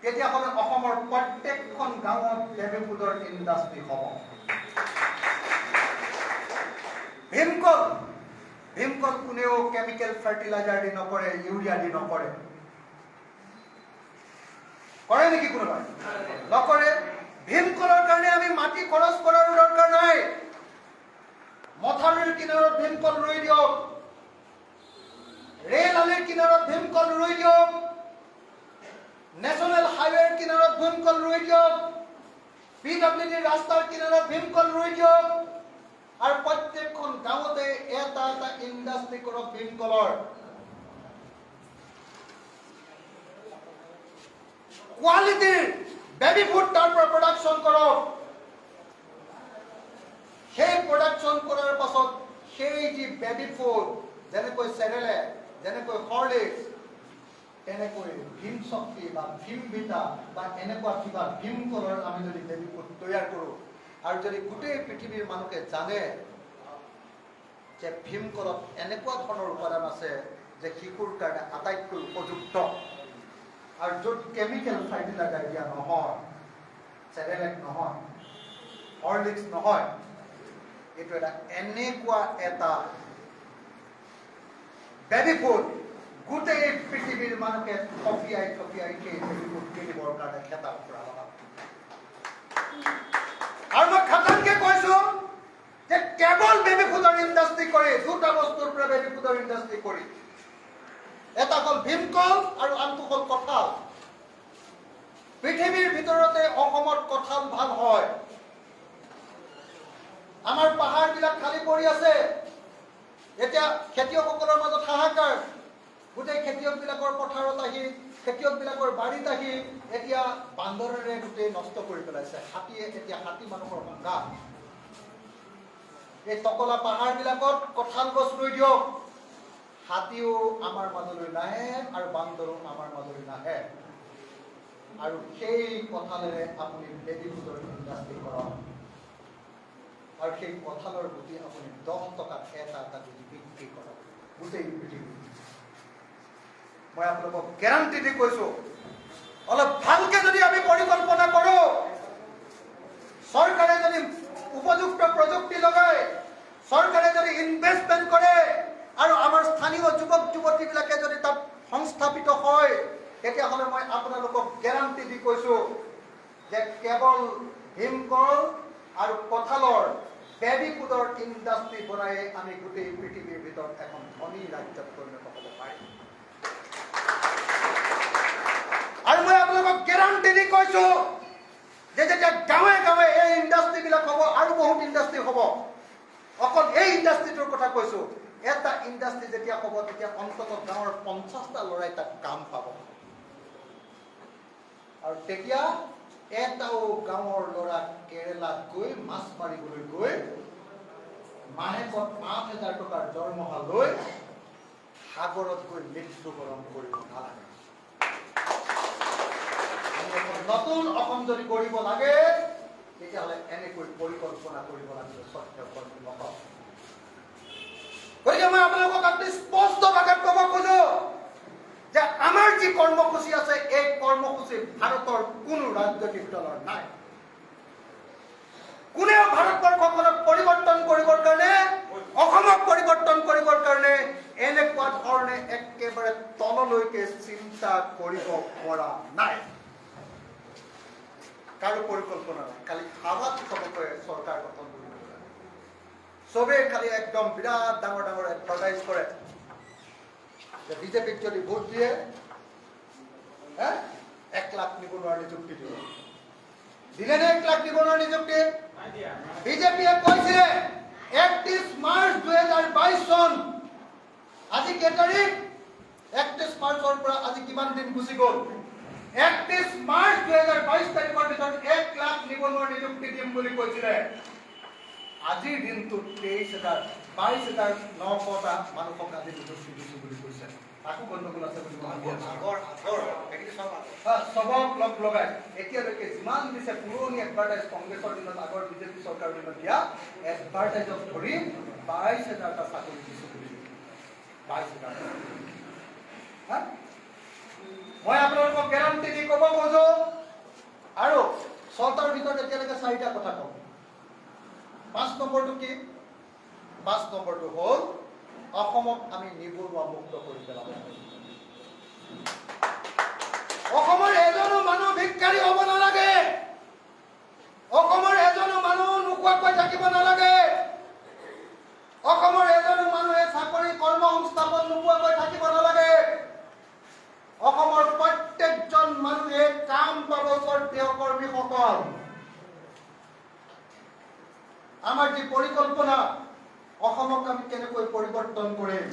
A: তেতিয়াহ'লে অসমৰ প্ৰত্যেকখন গাঁৱত বেবী ফুডৰ ইণ্ডাষ্ট্ৰি হ'ব। ভীমকল কোনেও কেমিকেল ফাৰ্টিলাইজাৰ দি নকৰে, ইউৰিয়া দি নকৰে। কৰে নেকি কোনোবাই? নকৰে। ভীমকলৰ কাৰণে আমি মাটি খৰচ কৰাৰ দৰকাৰ নাই। মথাউৰিৰ কিনাৰত ভীমকল ৰুই দিয়ক, ৰেল আলিৰ কিনাৰত ভীমকল ৰুই দিয়ক, নেশ্যনেল হাইৱেৰ কিনাৰত ভীমকল ৰুই দিয়ক, PWD ৰাস্তাৰ কিনাৰত ভীমকল ৰুই দিয়ক, আৰু প্ৰত্যেকখন গাঁৱতে এটা ইণ্ডাষ্ট্ৰি কৰক ভীমকলৰ। কোৱালিটিৰ বেবী ফুড তাৰ পৰা প্ৰডাকশ্যন কৰক। সেই প্ৰডাকশ্যন কৰাৰ পাছত সেই যি বেবী ফুড, যেনেকৈ চেৰেলেক, যেনেকৈ হৰলিক্স, তেনেকৈ ভীম শক্তি বা ভীমভিটা বা এনেকুৱা কিবা ভীমকলৰ আমি যদি বেবী ফুড তৈয়াৰ কৰোঁ, আৰু যদি গোটেই পৃথিৱীৰ মানুহে জানে যে ভীমকলত এনেকুৱা ধৰণৰ উপাদান আছে যে শিশুৰ কাৰণে আটাইতকৈ উপযুক্ত, আৰু য'ত কেমিকেল ফাৰ্টিলাইজাৰ দিয়া নহয়, চেৰেলেক নহয়, হৰলিক্স নহয়, এইটো এটা এনেকুৱা এটা বেবী ফুড গোটেই পৃথিৱীৰ মানুহে থপিয়াই সেই বেবী ফুড কিনিবৰ কাৰণে খেতাৰ পৰা লগাব। আৰু মই খাটাংকে কৈছো যে কেৱল বেবী ফুডৰ ইণ্ডাষ্ট্ৰি কৰি, 2টা বস্তুৰ পৰা বেবী ফুডৰ ইণ্ডাষ্ট্ৰি কৰি, এটা হ'ল ভীমকল আৰু আনটো হ'ল কঁঠাল। পৃথিৱীৰ ভিতৰতে অসমত কঁঠাল ভাল হয়। আমাৰ পাহাৰবিলাক খালী পৰি আছে, এতিয়া খেতিয়কসকলৰ মাজত হাহাকাৰ। গোটেই খেতিয়কবিলাকৰ পথাৰত আহি, খেতিয়কবিলাকৰ বাৰীত আহি এতিয়া বান্দৰেৰে গোটেই নষ্ট কৰি পেলাইছে। এতিয়া হাতী মানুহৰ সংঘাত। এই টকলা পাহাৰবিলাকত কঁঠাল গছ ৰুই দিয়ক, হাতীও আমাৰ মাজলৈ নাহে আৰু বান্দৰো আমাৰ মাজলৈ নাহে, আৰু সেই কঁঠালেৰে আপুনি বেবী ফুডৰ ইণ্ডাষ্ট্ৰি কৰক। আৰু সেই কঁঠালৰ গুটি আপুনি 10 টকাত এটা গুটি বিক্ৰী কৰক গোটেই পৃথিৱী। মই আপোনালোকক গেৰাণ্টি দি কৈছো, অলপ ভালকে যদি আমি পৰিকল্পনা কৰো, চৰকাৰে যদি উপযুক্ত প্ৰযুক্তি লগায়, চৰকাৰে যদি ইনভেষ্টমেণ্ট কৰে আৰু আমাৰ স্থানীয় যুৱক যুৱতীবিলাকে যদি তাত সংস্থাপিত হয়, তেতিয়াহ'লে মই আপোনালোকক গেৰাণ্টি দি কৈছো যে কেৱল ভীমকল আৰু কঁঠালৰ বেবী ফুডৰ ইণ্ডাষ্ট্ৰী বনাই আমি গোটেই পৃথিৱীৰ ভিতৰত এখন ধনী ৰাজ্যত পৰিণত হ'ব পাৰিম। আৰু মই আপোনালোকক গেৰাণ্টি দি কৈছো যে যেতিয়া গাঁৱে গাঁৱে এই ইণ্ডাষ্ট্ৰীবিলাক হ'ব আৰু বহুত ইণ্ডাষ্ট্ৰী হ'ব, অকল এই ইণ্ডাষ্ট্ৰীটোৰ কথা কৈছো, এটা ইণ্ডাষ্ট্ৰী যেতিয়া হ'ব তেতিয়া অন্তত গাঁৱৰ 50টা ল'ৰাই তাত কাম পাব। আৰু তেতিয়া এটাও গাঁৱৰ ল'ৰা কেৰেলাত গৈ মাছ মাৰিবলৈ গৈ মাহেকত 5,000 টকাৰ দৰমহা লৈ সাগৰত গৈ মৃত্যুবৰণ কৰিব নালাগে। নতুন অসম যদি কৰিব লাগে, তেতিয়াহ'লে এনেকৈ পৰিকল্পনা কৰিব লাগিব সত্যকৰ্মীসকল। গতিকে মই আপোনালোকক অতি স্পষ্ট ভাষাত ক'ব খোজো যে আমাৰ যি কৰ্মসূচী আছে, এই কৰ্মসূচী ভাৰতৰ কোনো ৰাজনৈতিক দলৰ নাই। কোনেও ভাৰতবৰ্ষখনক পৰিৱৰ্তন কৰিবৰ কাৰণে, অসমক পৰিৱৰ্তন কৰিবৰ কাৰণে এনেকুৱা ধৰণে একেবাৰে তললৈকে চিন্তা কৰিব পৰা নাই। কাৰো পৰিকল্পনা নাই, খালি হাৱাত চবকে চৰকাৰ গঠন কৰিব লাগে। চবেই খালি একদম বিৰাট ডাঙৰ ডাঙৰ এডভাৰটাইজ কৰে যে বিজেপিক যদি ভোট দিয়ে 1 লাখ নিবনুৱাৰ নিযুক্তি দিব। দিলে নে 1 লাখ নিবনুৱাৰ নিযুক্তি? বিজেপিয়ে কৈছিলে 31 মাৰ্চ 2022 চন, আজি কেই তাৰিখ? 31 মাৰ্চৰ পৰা আজি কিমান দিন গুচি গ'ল? 31 মাৰ্চ 2022 তাৰিখৰ ভিতৰত 1 লাখ নিবনুৱাৰ নিযুক্তি দিম বুলি কৈছিলে। আজিৰ দিনটোত 22,900টা মানুহক আজি নিযুক্তি দিছো বুলি কৈছে। তাকো গণ্ডগোল আছে বুলি চবক লগ লগাই এতিয়ালৈকে যিমান দিছে পুৰণি এডভাৰটাইজ, কংগ্ৰেছৰ দিনত আগৰ বিজেপি চৰকাৰৰ দিনত দিয়া এডভাৰটাইজক ধৰি 22,000টা চাকৰি দিছো বুলি 22,000। মই আপোনালোকক গেৰাণ্টি দি ক'ব খোজো, আৰু চৰকাৰৰ ভিতৰত এতিয়ালৈকে 4টা কথা কওঁ। 5 নম্বৰটো কি? 5 নম্বৰটো হ'ল অসমক আমি নিবনুৱা মুক্ত কৰি পেলাব লাগিব। অসমৰ এজনো মানুহ ভিক্ষাৰী হ'ব নালাগে। অসমৰ এজনো মানুহ নোখোৱাকৈ থাকিব নালাগে। অসমৰ এজনো মানুহে চাকৰি কৰ্মসংস্থাপন নোপোৱাকৈ থাকিব নালাগে। অসমৰ প্ৰত্যেকজন মানুহে কাম পাব। কৰ্মীসকল, আমাৰ যি পৰিকল্পনা, অসমক আমি কেনেকৈ পৰিৱৰ্তন কৰিম,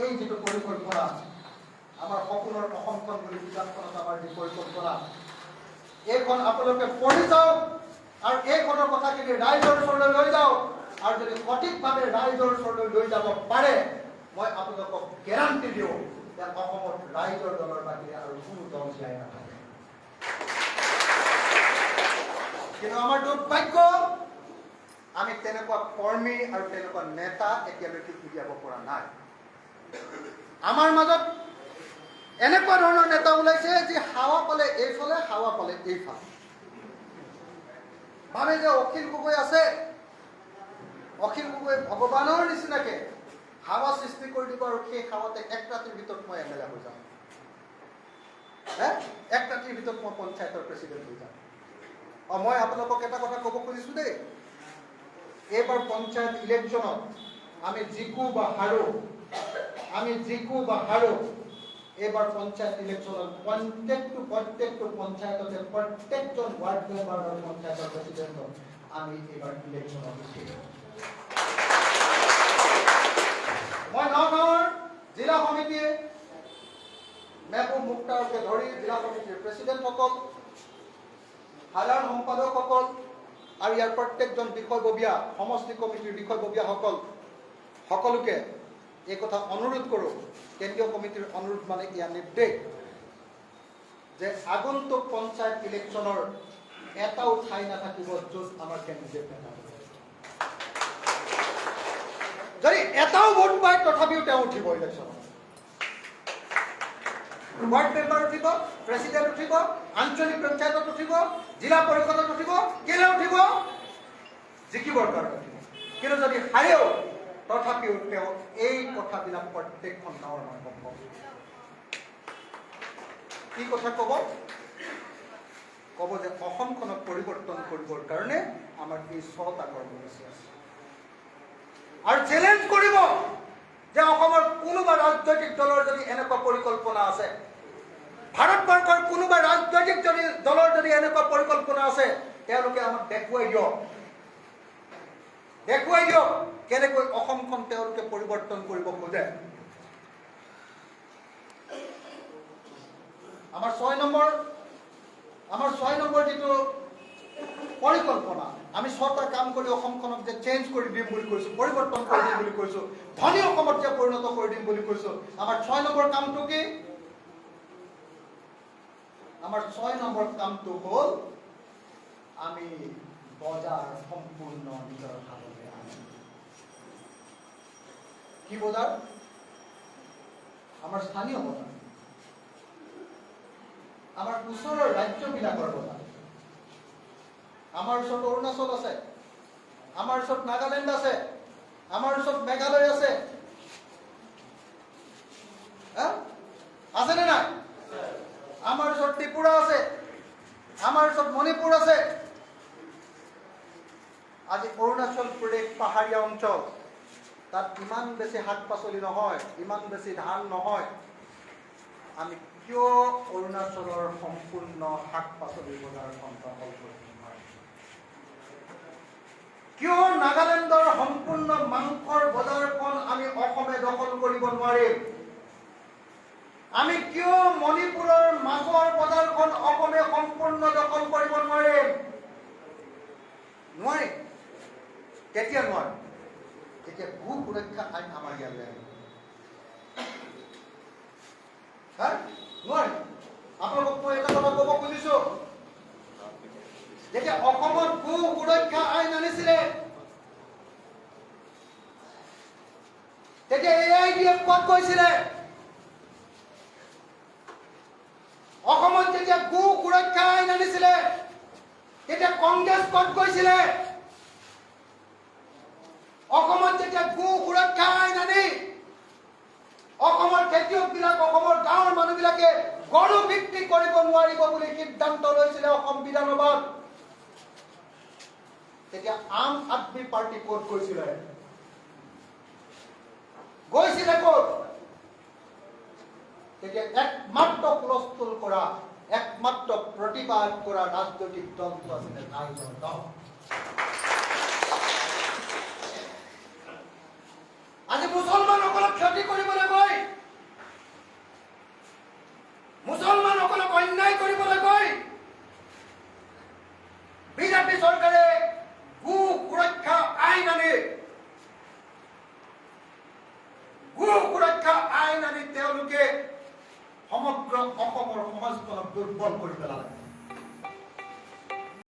A: এই যিটো পৰিকল্পনা, আমাৰ সপোনৰ অসমখন বুলি কিতাপখনত আমাৰ যি পৰিকল্পনা, এইখন আপোনালোকে পঢ়ি যাওক আৰু এইখনৰ কথাখিনি ৰাইজৰ ওচৰলৈ লৈ যাওক। আৰু যদি সঠিকভাৱে ৰাইজৰ ওচৰলৈ লৈ যাব পাৰে, মই আপোনালোকক গেৰাণ্টি দিওঁ যে অসমত ৰাইজৰ দলৰ বাহিৰে আৰু কোনো দল জীয়াই নাথাকে। কিন্তু আমাৰ দুৰ্ভাগ্য, আমি তেনেকুৱা কৰ্মী আৰু তেনেকুৱা নেতা এতিয়ালৈকে উলিয়াব পৰা নাই। আমাৰ মাজত এনেকুৱা ধৰণৰ নেতা ওলাইছে যে হাৱা পালে এইফালে, হাৱা পালে এইফালে। ভাবে যে অখিল গগৈ আছে, অখিল গগৈ ভগৱানৰ নিচিনাকে হাৱা সৃষ্টি কৰি দিব আৰু সেই হাৱাতে 1 ৰাতিৰ ভিতৰত মই MLA হৈ যাম। 1 ৰাতিৰ ভিতৰত মই পঞ্চায়তৰ প্ৰেচিডেণ্ট হৈ যাম। মই আপোনালোকক এটা কথা ক'ব খুজিছো দেই, এইবাৰ পঞ্চায়ত ইলেকশ্যনত আমি জিকো বা হাৰো, এইবাৰ পঞ্চায়ত ইলেকশ্যনত প্ৰত্যেকটো পঞ্চায়ততে প্ৰত্যেকজন ৱাৰ্ড মেম্বাৰ আৰু পঞ্চায়তৰ প্ৰেচিডেণ্টক আমি এইবাৰ ইলেকশ্যনত উঠিম। মই নগাঁৱৰ জিলা সমিতিয়ে মেহবুব মুক্তাৰকে ধৰি জিলা সমিতিৰ প্ৰেচিডেণ্টসকল, সাধাৰণ সম্পাদকসকল আৰু ইয়াৰ প্ৰত্যেকজন বিষয়ববীয়া, সমষ্টি কমিটিৰ বিষয়ববীয়াসকল সকলোকে এই কথা অনুৰোধ কৰোঁ, কেন্দ্ৰীয় কমিটিৰ অনুৰোধ মানে ইয়াৰ নিৰ্দেশ, যে আগন্তুক পঞ্চায়ত ইলেকশ্যনৰ এটাও ঠাই নাথাকিব য'ত আমাৰ কেণ্ডিডেট নাথাকিব।
B: যদি এটাও ভোট পায় তথাপিও তেওঁ উঠিব ইলেকশ্যনত। ৱাৰ্ড মেম্বাৰ উঠিব, প্ৰেচিডেণ্ট উঠিব, আঞ্চলিক পঞ্চায়তত উঠিব, জিলা পৰিষদত উঠিব, কেলে উঠিব? জিকিবৰ কাৰণে উঠিব। কিন্তু যদি হাৰেও তথাপিও তেওঁ এই কথাবিলাক প্ৰত্যেকখন গাঁৱৰ মানুহক ক'ব। কি কথা ক'ব? ক'ব যে অসমখনক পৰিৱৰ্তন কৰিবৰ কাৰণে আমাৰ এই 6টা কৰ্মসূচী আছে। আৰু চেলেঞ্জ কৰিব যে অসমৰ কোনোবা ৰাজনৈতিক দলৰ যদি এনেকুৱা পৰিকল্পনা আছে, ভাৰতবৰ্ষৰ কোনোবা ৰাজনৈতিক দলৰ যদি এনেকুৱা পৰিকল্পনা আছে, তেওঁলোকে আমাক দেখুৱাই দিয়ক কেনেকৈ অসমখন তেওঁলোকে পৰিৱৰ্তন কৰিব খোজে। আমাৰ 6 নম্বৰ যিটো পৰিকল্পনা, আমি 6টা কাম কৰি অসমখনক যে চেঞ্জ কৰি দিম বুলি কৈছো, পৰিৱৰ্তন কৰি দিম বুলি কৈছো, ধনী অসমত যে পৰিণত কৰি দিম বুলি কৈছো, আমাৰ 6 নম্বৰ কামটো কি? আমাৰ 6 নম্বৰ কামটো হ'ল আমি বজাৰ সম্পূৰ্ণ নিজৰ হাতলৈ আনিম। কি বজাৰ? আমাৰ স্থানীয় বজাৰ, আমাৰ ওচৰৰ ৰাজ্যবিলাকৰ বজাৰ। আমাৰ ওচৰত অৰুণাচল আছে, আমাৰ ওচৰত নাগালেণ্ড আছে, আমাৰ ওচৰত মেঘালয় আছে, আছেনে নাই? আমাৰ ওচৰত ত্ৰিপুৰা আছে, আমাৰ ওচৰত মণিপুৰ আছে। আজি অৰুণাচল প্ৰদেশ পাহাৰীয়া অঞ্চল, তাত ইমান বেছি শাক পাচলি নহয়, ইমান বেছি ধান নহয়। আমি কিয় অৰুণাচলৰ সম্পূৰ্ণ শাক পাচলিৰ বজাৰখন দখল কৰিব নোৱাৰিম? কিয় নাগালেণ্ডৰ সম্পূৰ্ণ মাংসৰ বজাৰখন আমি অসমে দখল কৰিব নোৱাৰিম? আমি কিয় মণিপুৰৰ মাছৰ বজাৰখন অসমে সম্পূৰ্ণ দখল কৰিব নোৱাৰিম? নোৱাৰিম। কেতিয়া নোৱাৰিম? যেতিয়া ভূ সুৰক্ষা আইন আমাৰ ইয়ালৈ আহিব। নোৱাৰিম। আপোনালোকক মই এটা কথা ক'ব খুজিছো, যেতিয়া অসমত ভূ সুৰক্ষা আইন আনিছিলে, তেতিয়া AIDF ক'ত গৈছিলে? অসমত যেতিয়া ভূ সুৰক্ষা আইন আনিছিলে, তেতিয়া কংগ্ৰেছ ক'ত গৈছিলে? অসমত যেতিয়া ভূ সুৰক্ষা আইন আনি অসমৰ খেতিয়কবিলাক, অসমৰ গাঁৱৰ মানুহবিলাকে গৰু বিক্ৰী কৰিব নোৱাৰিব বুলি সিদ্ধান্ত লৈছিলে অসম বিধানসভাত, তেতিয়া আম আদমি পাৰ্টি ক'ত গৈছিলে? ক'ত? তেতিয়া একমাত্ৰ হুলস্থুল কৰা, একমাত্ৰ প্ৰতিবাদ কৰা ৰাজনৈতিক দলটো আছিলে ৰাইজৰ দল।